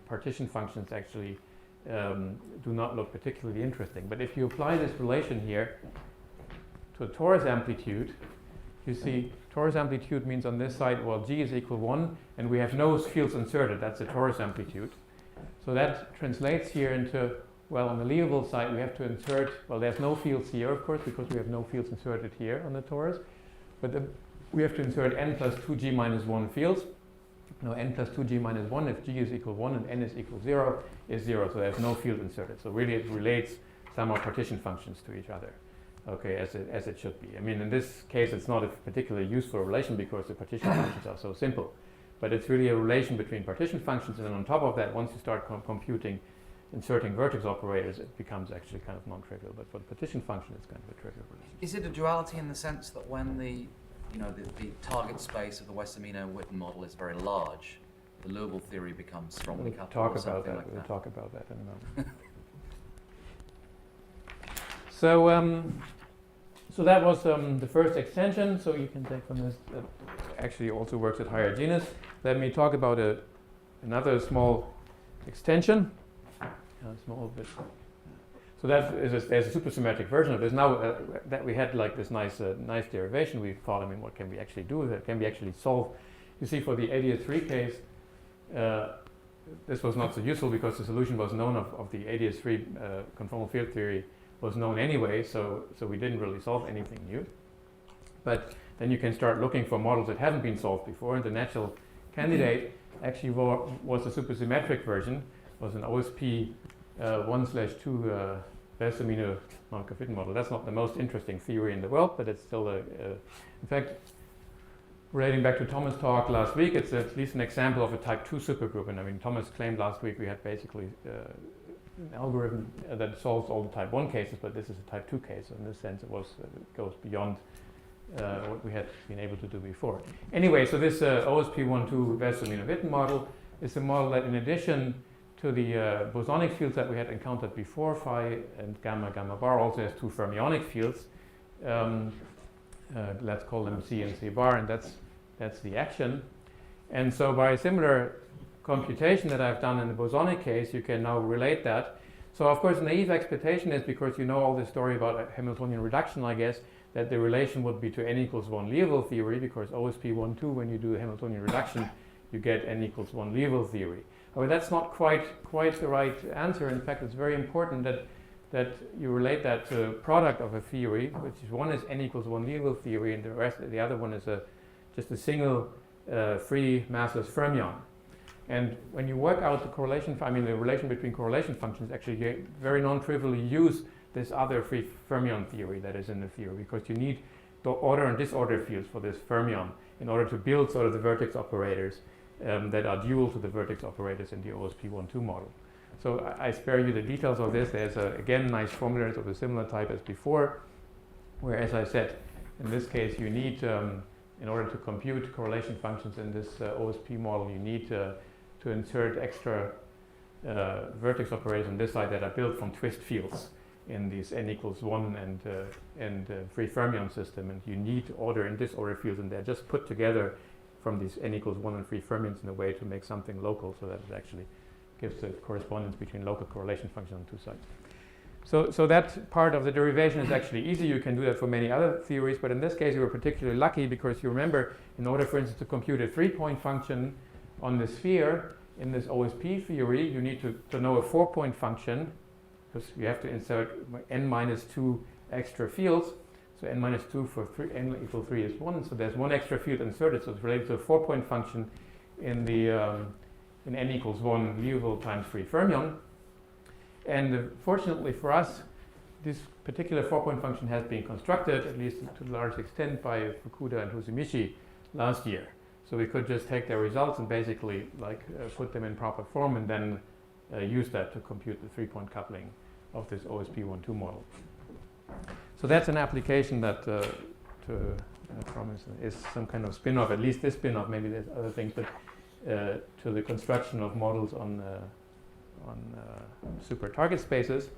partition functions actually do not look particularly interesting. But if you apply this relation here to a torus amplitude, you see torus amplitude means on this side, well, G is equal 1, and we have no fields inserted. That's the torus amplitude. So that translates here into, well, on the Liouville side we have to insert, well, there's no fields here, of course, because we have no fields inserted here on the torus. But we have to insert n plus 2g minus 1 fields. Now n plus 2g minus 1, if g is equal 1 and n is equal 0, is 0. So there's no field inserted. So really it relates some of partition functions to each other. Okay, as it should be. I mean, in this case, it's not a particularly useful relation because the partition functions are so simple. But it's really a relation between partition functions, and then on top of that, once you start computing, inserting vertex operators, it becomes actually kind of non-trivial. But for the partition function, it's kind of a trivial relation. Is it a duality in the sense that when the target space of the Wessamino-Witten model is very large, the Lobel theory becomes strongly We'll coupled talk or about something that. like We'll that. talk about that in a moment. So that was the first extension. So you can take from this that actually also works at higher genus. Let me talk about another small extension. A small bit. So that is there's a supersymmetric version of this. Now that we had like this nice derivation, we thought, I mean, what can we actually do with it? Can we actually solve? You see, for the ADS3 case, this was not so useful because the solution was known of the ADS3 conformal field theory was known anyway, so we didn't really solve anything new. But then you can start looking for models that haven't been solved before, and the natural candidate actually was a supersymmetric version, was an OSP 1/2 Westermino non-Coefficient model. That's not the most interesting theory in the world, but it's still in fact, relating back to Thomas' talk last week, it's at least an example of a type 2 supergroup. And I mean, Thomas claimed last week we had basically an algorithm that solves all the type 1 cases, but this is a type 2 case. So in this sense, it goes beyond what we had been able to do before. Anyway, so this OSP 1/2 Westermino-Witten model is a model that, in addition to the bosonic fields that we had encountered before, phi and gamma bar, also has two fermionic fields. Let's call them C and C bar, and that's the action. And so by a similar computation that I've done in the bosonic case, you can now relate that. So of course, naive expectation is, because you know all this story about Hamiltonian reduction, I guess, that the relation would be to n equals 1 Liouville theory, because OSP 1/2, when you do the Hamiltonian reduction, you get n equals 1 Liouville theory. However, that's not quite the right answer. In fact, it's very important that you relate that to a product of a theory, which is one is n equals 1 Liouville theory, and the other one is just a single free massless fermion. And when you work out the correlation, the relation between correlation functions, actually you very non-trivially use this other free fermion theory that is in the theory, because you need the order and disorder fields for this fermion in order to build sort of the vertex operators that are dual to the vertex operators in the OSP 1/2 model. So I spare you the details of this. There's again nice formulas of a similar type as before, where, as I said, in this case you need, in order to compute correlation functions in this OSP model, you need to insert extra vertex operators on this side that are built from twist fields in these n equals 1 and free fermion system, and you need order and disorder fields, and they're just put together from these n equals 1 and free fermions in a way to make something local, so that it actually gives the correspondence between local correlation functions on two sides. So that part of the derivation is actually easy. You can do that for many other theories, but in this case you were particularly lucky, because you remember, in order, for instance, to compute a 3-point function on the sphere in this OSP theory, you need to know a 4-point function, because you have to insert n minus 2 extra fields. So n minus 2 for n equal 3 is 1, so there's one extra field inserted, so it's related to a 4-point function in the in n equals 1 Liouville times free fermion. And fortunately for us, this particular 4-point function has been constructed, at least to a large extent, by Fukuda and Husimichi last year. So we could just take their results and basically put them in proper form, and then use that to compute the 3-point coupling of this OSP 1/2 model. So that's an application that, I promise, is some kind of spin-off, at least this spin-off, maybe there's other things, but to the construction of models on super target spaces.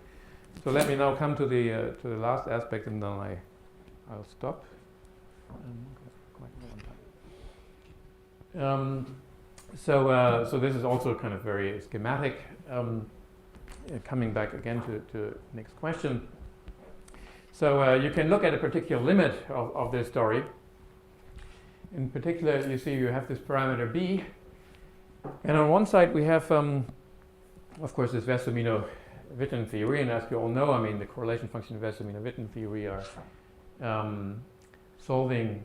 So let me now come to the last aspect, and then I'll stop. So this is also kind of very schematic. Coming back again to Nick's question. So you can look at a particular limit of this story. In particular, you see you have this parameter b, and on one side we have, of course, this Westermino-Witten theory, and as you all know, I mean, the correlation function of Westermino-Witten theory are solving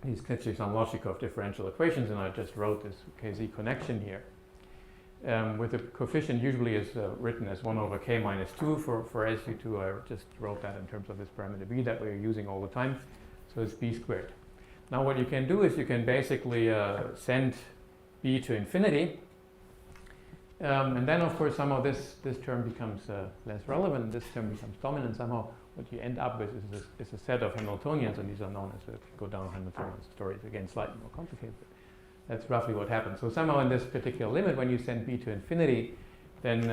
these Cauchy-Samolov differential equations, and I just wrote this KZ connection here. With the coefficient usually is written as 1 over k minus 2 for SU2. I just wrote that in terms of this parameter b that we're using all the time, so it's b squared. Now what you can do is you can basically send b to infinity, and then of course somehow this term becomes less relevant, this term becomes dominant. Somehow what you end up with is a set of Hamiltonians, and these are known as go down Hamiltonian stories. Again, slightly more complicated. That's roughly what happens. So somehow in this particular limit, when you send b to infinity, then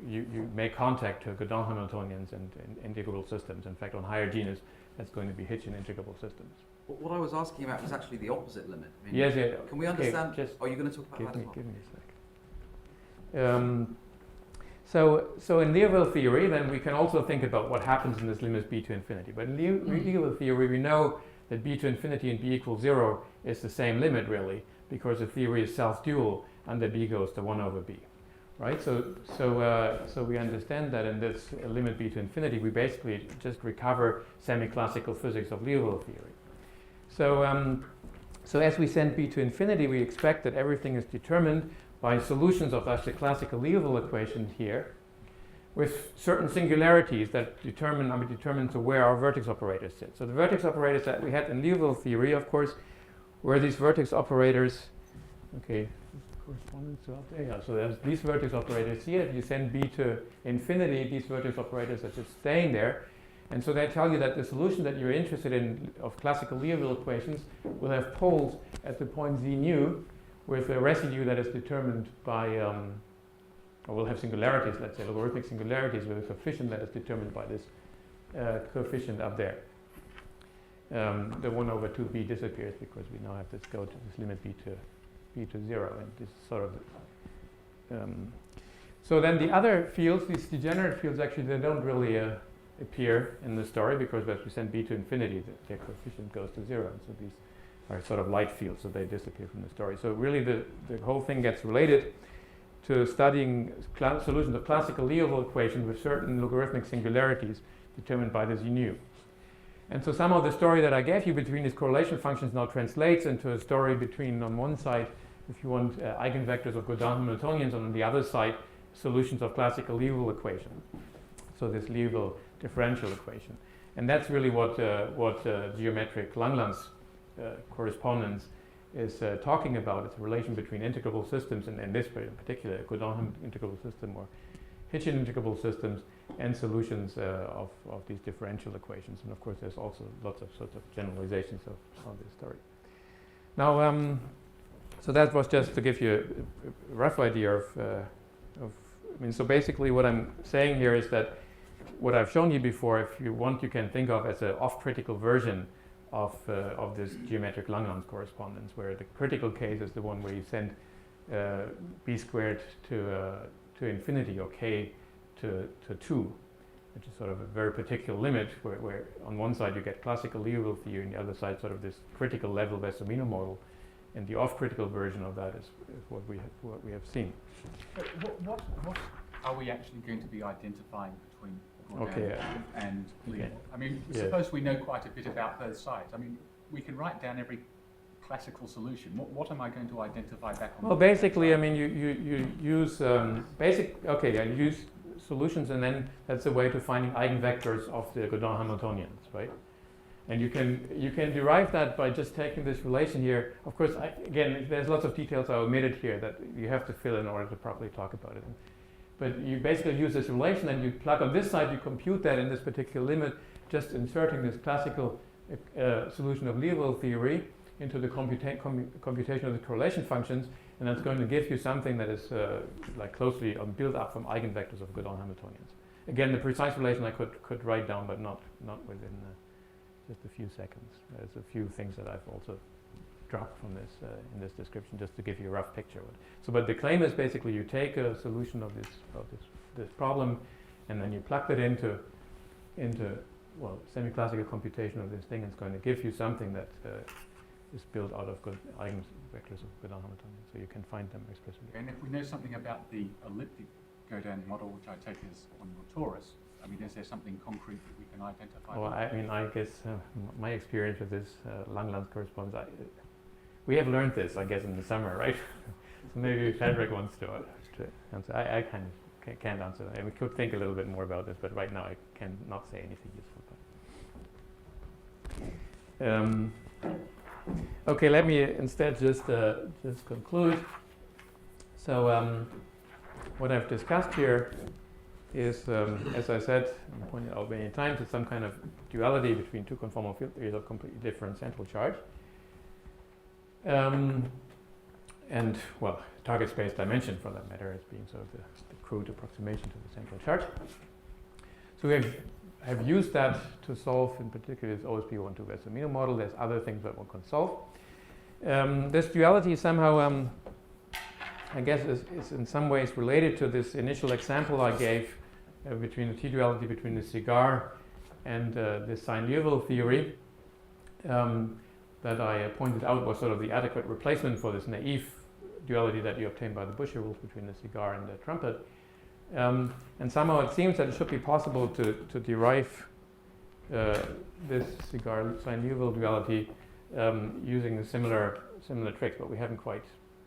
you make contact to Godin Hamiltonians and integrable systems. In fact, on higher genus, that's going to be Hitchin integrable systems. What I was asking about was actually the opposite limit. I mean, Yes, yeah. Can we Okay, understand? just Are you going to talk about that as well? give me a sec. So in Liouville theory, then we can also think about what happens in this limit b to infinity. But in Liouville theory, we know that b to infinity and b equals 0 is the same limit, really, because the theory is self-dual, and the b goes to 1 over b. Right? So we understand that in this limit b to infinity, we basically just recover semi-classical physics of Liouville theory. So as we send b to infinity, we expect that everything is determined by solutions of the classical Liouville equation here, with certain singularities that determine to where our vertex operators sit. So the vertex operators that we had in Liouville theory, of course, were these vertex operators. Okay, correspondence to out there. Yeah. So there's these vertex operators here. If you send b to infinity, these vertex operators are just staying there. And so they tell you that the solution that you're interested in of classical Liouville equations will have poles at the point z nu with a residue that is determined by, or will have singularities, let's say logarithmic singularities with a coefficient that is determined by this coefficient up there. The 1 over 2b disappears because we now have this go to this limit b to 0, and this is sort of so then the other fields, these degenerate fields, actually they don't really appear in the story, because as we send b to infinity, their coefficient goes to 0, and so these are sort of light fields, so they disappear from the story. So really the whole thing gets related to studying solutions of classical Liouville equations with certain logarithmic singularities determined by this nu. And so somehow the story that I gave you between these correlation functions now translates into a story between, on one side, if you want, eigenvectors of Godin Hamiltonians, and on the other side, solutions of classical Liouville equation. So this Liouville differential equation. And that's really what geometric Langlands correspondence is talking about. It's a relation between integrable systems, and in this in particular, Godin integrable system or Hitchin integrable systems, and solutions of these differential equations. And of course, there's also lots of sorts of generalizations of this story. Now, so that was just to give you a rough idea so basically what I'm saying here is that what I've shown you before, if you want, you can think of as an off-critical version of this geometric Langlands correspondence, where the critical case is the one where you send b squared to infinity, or k to 2, which is sort of a very particular limit, where on one side you get classical Liouville theory, and the other side sort of this critical level Wessel-Meinel model, and the off-critical version of that is what we have seen. What are we actually going to be identifying between Okay, and Liouville? okay. I mean, Yeah. suppose we know quite a bit about both sides. I mean, we can write down every classical solution. What am I going to identify back on? Well, basically, I mean, you use you use solutions, and then that's a way to finding eigenvectors of the Godin Hamiltonians, right? And you can derive that by just taking this relation here. Of course, again, there's lots of details I omitted here that you have to fill in order to properly talk about it. But you basically use this relation, and you plug on this side, you compute that in this particular limit, just inserting this classical solution of Liouville theory into the computation of the correlation functions, and that's going to give you something that is like closely built up from eigenvectors of Godin Hamiltonians. Again, the precise relation I could write down, but not within just a few seconds. There's a few things that I've also dropped from this in this description, just to give you a rough picture of it. So, but the claim is basically you take a solution of this problem, and then you plug it into semi-classical computation of this thing. It's going to give you something that is built out of good eigenvectors of Godin Hamiltonian, so you can find them explicitly. And if we know something about the elliptic Godin model, which I take as on your torus, I mean, is there something concrete that we can identify? Well, I mean, I guess my experience with this Langlands correspondence, we have learned this, I guess, in the summer, right? So maybe Frederick wants to answer. I kind of can't answer that. We could think a little bit more about this, but right now I cannot say anything useful. Okay, let me instead just conclude. So what I've discussed here is, as I said, and pointed out many times, it's some kind of duality between two conformal field theories of completely different central charge. and well, target space dimension for that matter as being sort of the crude approximation to the central charge. So we have used that to solve, in particular, this OSP12 Wessel-Mino model. There's other things that one can solve. This duality somehow, I guess, is in some ways related to this initial example I gave between the T-duality between the cigar and the Sine-Liouville theory that I pointed out was sort of the adequate replacement for this naive duality that you obtain by the Bushy rules between the cigar and the trumpet. And somehow it seems that it should be possible to derive this cigar Sine-Liouville duality using the similar tricks, but we haven't quite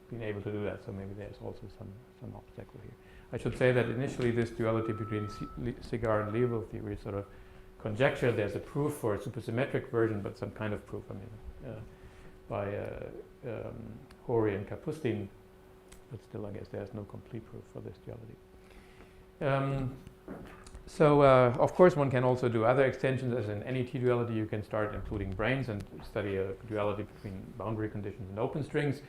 been able to do that, so maybe there's also some obstacle here. I should say that initially this duality between cigar and Liouville theory is sort of conjecture. There's a proof for a supersymmetric version, but some kind of proof, by Horry and Kapustin, but still I guess there's no complete proof for this duality. So of course one can also do other extensions. As in any T-duality, you can start including branes and study a duality between boundary conditions and open strings.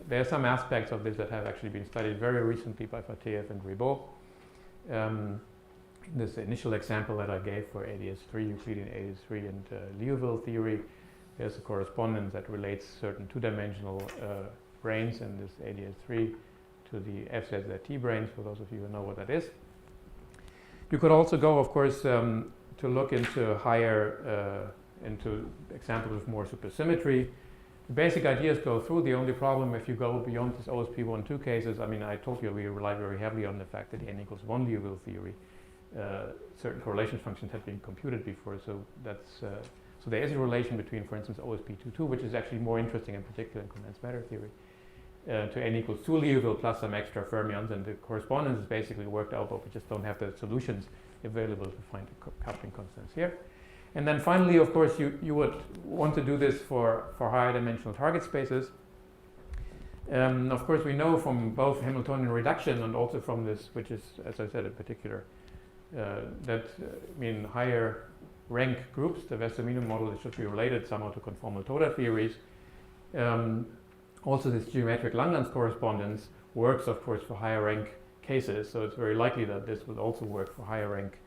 There are some aspects of this that have actually been studied very recently by Fateev and Ribot. This initial example that I gave for ADS3, Euclidean ADS3 and Liouville theory, there's a correspondence that relates certain two-dimensional branes in this ADS3 to the FZZT branes, for those of you who know what that is. You could also go, of course, to look into higher, into examples with more supersymmetry. The basic ideas go through. The only problem, if you go beyond this OSP12 cases, I mean, I told you we rely very heavily on the fact that n equals 1 Liouville theory. Certain correlation functions have been computed before, so that's so there is a relation between, for instance, OSP22, which is actually more interesting in particular in condensed matter theory, to n equals 2 Liouville plus some extra fermions, and the correspondence is basically worked out, but we just don't have the solutions available to find the coupling constants here. And then finally, of course, you would want to do this for higher dimensional target spaces. Of course, we know from both Hamiltonian reduction and also from this, which is, as I said, in particular, that higher rank groups, the Wessel-Mino model, it should be related somehow to conformal Toda theories. Also, this geometric Langlands correspondence works, of course, for higher rank cases. So it's very likely that this will also work for higher rank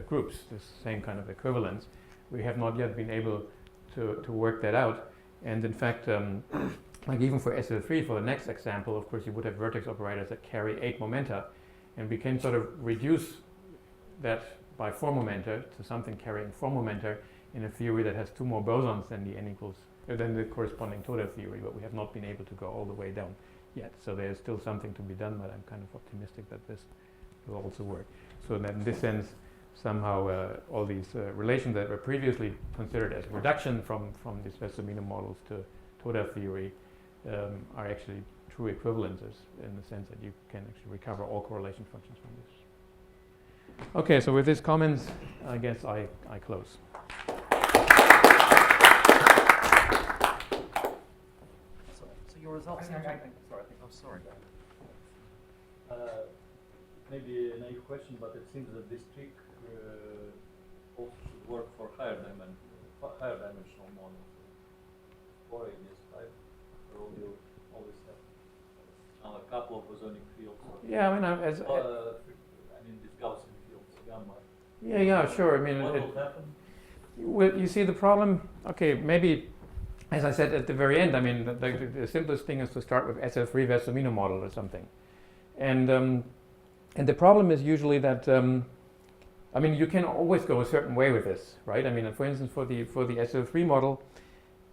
groups, this same kind of equivalence. We have not yet been able to work that out. And in fact, like even for SL3, for the next example, of course, you would have vertex operators that carry 8 momenta. And we can sort of reduce that by 4 momenta to something carrying 4 momenta in a theory that has 2 more bosons than the n equals, than the corresponding Toda theory, but we have not been able to go all the way down yet. So there's still something to be done, but I'm kind of optimistic that this will also work. So that in this sense, somehow all these relations that were previously considered as reduction from these Wessel-Mino models to Toda theory are actually true equivalences in the sense that you can actually recover all correlation functions from this. Okay, so with these comments, I guess I close. So your results. Sorry. Maybe a naive question, but it seems that this trick also should work for higher dimensional models. For ADS5, where you always have a couple of bosonic fields. Yeah, I mean, these Gaussian fields, gamma. Yeah, sure. I mean, what will happen? Well, you see the problem. Okay, maybe, as I said at the very end, I mean, the simplest thing is to start with SL3 Wessel-Mino model or something, and the problem is usually that, you can always go a certain way with this, right? I mean, for instance, for the SL3 model,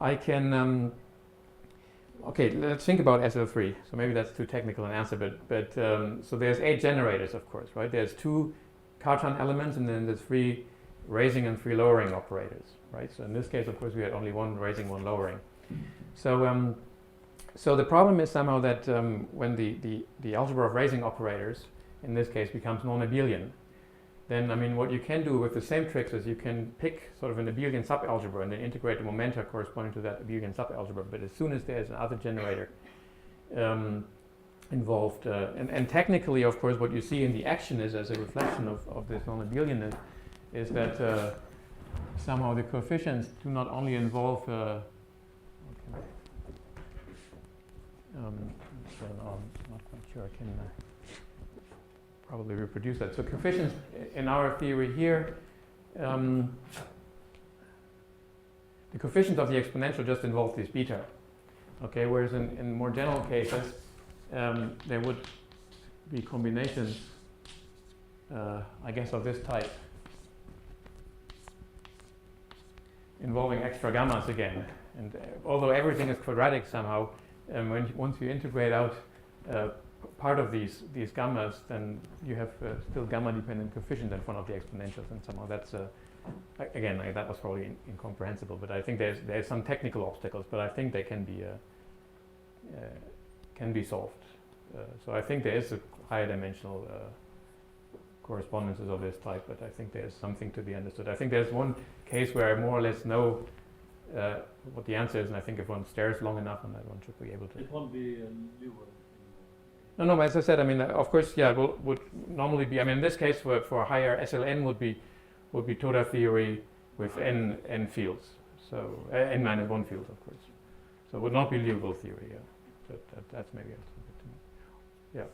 I can, okay, let's think about SL3. So maybe that's too technical an answer, but so there's 8 generators, of course, right? There's 2 Cartan elements, and then there's 3 raising and 3 lowering operators, right? So in this case, of course, we had only 1 raising, 1 lowering. So, so the problem is somehow that when the algebra of raising operators, in this case, becomes non-abelian, then what you can do with the same tricks is you can pick sort of an abelian subalgebra and then integrate the momenta corresponding to that abelian subalgebra. But as soon as there's another generator involved, and technically, of course, what you see in the action is as a reflection of this non-abelianness is that somehow the coefficients do not only involve So I'm not quite sure I can probably reproduce that. So coefficients in our theory here, the coefficients of the exponential just involve this beta. Okay, whereas in more general cases, there would be combinations, I guess, of this type, involving extra gammas again. And although everything is quadratic somehow, once you integrate out part of these gammas, then you have still gamma-dependent coefficient in front of the exponentials, and somehow that's again, that was probably incomprehensible. But I think there's some technical obstacles, but I think they can be solved. So I think there is a higher dimensional correspondences of this type, but I think there's something to be understood. I think there's one case where I more or less know what the answer is, and I think if one stares long enough on that, one should be able to. It won't be a new one. No, as I said, I mean, of course, yeah, would normally be. I mean, in this case, for higher SLN would be total theory with n fields, so n minus 1 fields, of course. So it would not be Liouville theory, yeah. But that's maybe a little bit too much. Yeah.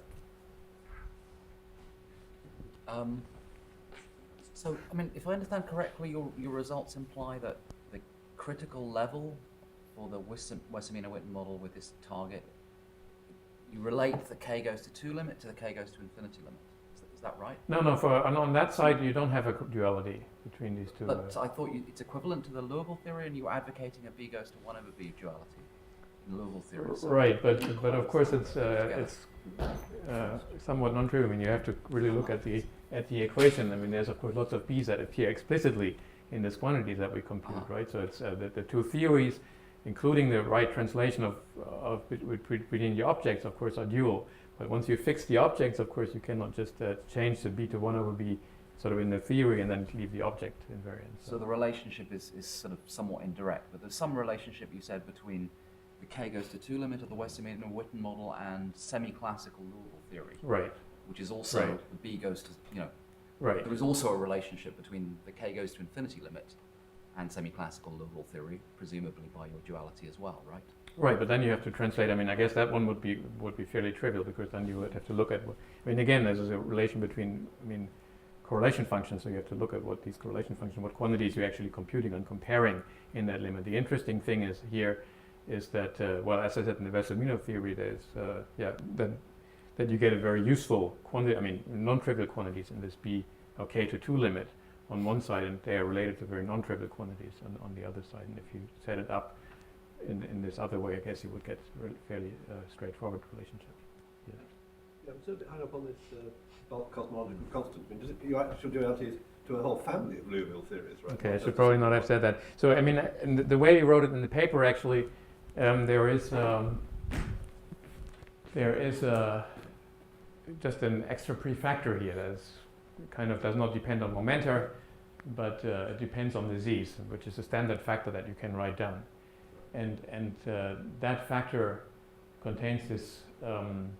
So, I mean, if I understand correctly, your results imply that the critical level for the Wessel-Witten model with this target, you relate the k goes to 2 limit to the k goes to infinity limit. Is that right? No, on that side you don't have a duality between these two. But I thought it's equivalent to the Liouville theory, and you're advocating a b goes to 1 over b duality in Liouville theory. So Right, but of course it's somewhat non-trivial. I mean, you have to really look at the equation. I mean, there's of course lots of b's that appear explicitly in this quantity that we compute, right? So it's the two theories, including the right translation of between the objects, of course, are dual. But once you fix the objects, of course, you cannot just change the b to 1 over b sort of in the theory and then leave the object invariant. So the relationship is sort of somewhat indirect, but there's some relationship, you said, between the k goes to 2 limit of the Wessel-Witten model and semi-classical Liouville theory. Right. Which is also Right. the b goes to, Right. there is also a relationship between the k goes to infinity limit and semi-classical Liouville theory, presumably by your duality as well, right? Right, but then you have to translate. I mean, I guess that one would be fairly trivial, because then you would have to look at. I mean, again, there's a relation between. I mean, correlation functions. So you have to look at what these correlation functions, what quantities you're actually computing and comparing in that limit. The interesting thing is here, is that well, as I said in the Wessel-Witten theory, there's that you get a very useful quantity. I mean, non-trivial quantities in this b or k to 2 limit on one side, and they are related to very non-trivial quantities on the other side. And if you set it up in this other way, I guess you would get fairly straightforward relationship. Yeah. Yeah, I'm still a bit hung up on this bulk cosmological constant. I mean, does it, your actual duality is to a whole family of Liouville theories, right? Okay, I should probably not have said that. So, I mean, the way he wrote it in the paper, actually, there is just an extra prefactor here that kind of does not depend on momenta, but it depends on the z's, which is a standard factor that you can write down. And that factor contains this, it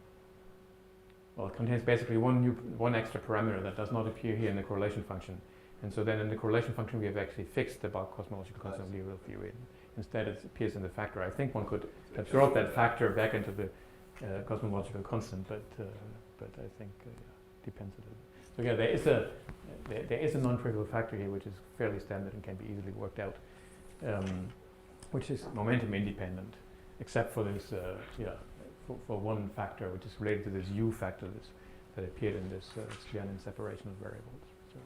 contains basically one extra parameter that does not appear here in the correlation function. And so then in the correlation function we have actually fixed the bulk cosmological constant of Liouville theory. Instead it appears in the factor. I think one could absorb that factor back into the cosmological constant, but I think depends a little bit. So yeah, there is a non-trivial factor here which is fairly standard and can be easily worked out. Which is momentum independent, except for this, for one factor, which is related to this U factor that appeared in this Scianian separation of variables. So.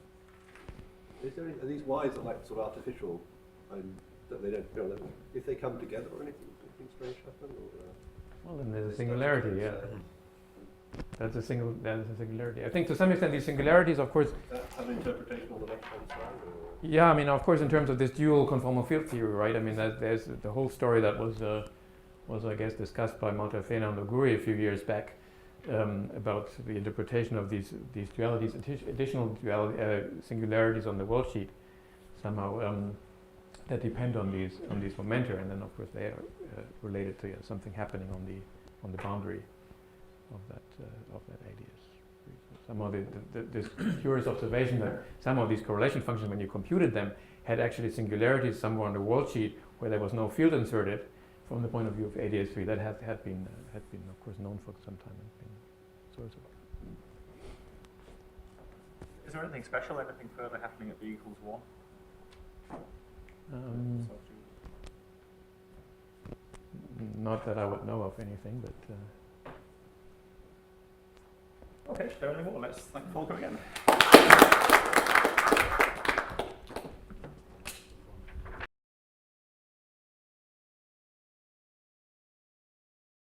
Is there are these y's are like sort of artificial, that they don't, if they come together or anything strange happen? Or, well, then there's a singularity, yeah. That's a singularity. I think to some extent these singularities, of course. That have an interpretation on the left-hand side? Or? Yeah, I mean, of course, in terms of this dual conformal field theory, right? I mean, there's the whole story that was I guess discussed by Montalfena and Loguri a few years back about the interpretation of these dualities, additional singularities on the world sheet, somehow that depend on these momenta, and then of course they are related to something happening on the boundary of that ADS. Somehow this curious observation that some of these correlation functions, when you computed them, had actually singularities somewhere on the world sheet where there was no field inserted from the point of view of ADS3, that had been of course known for some time and been source of. Is there anything special, anything further happening at b equals 1? Not that I would know of anything, but. Okay, if there are any more, let's thank Volker again.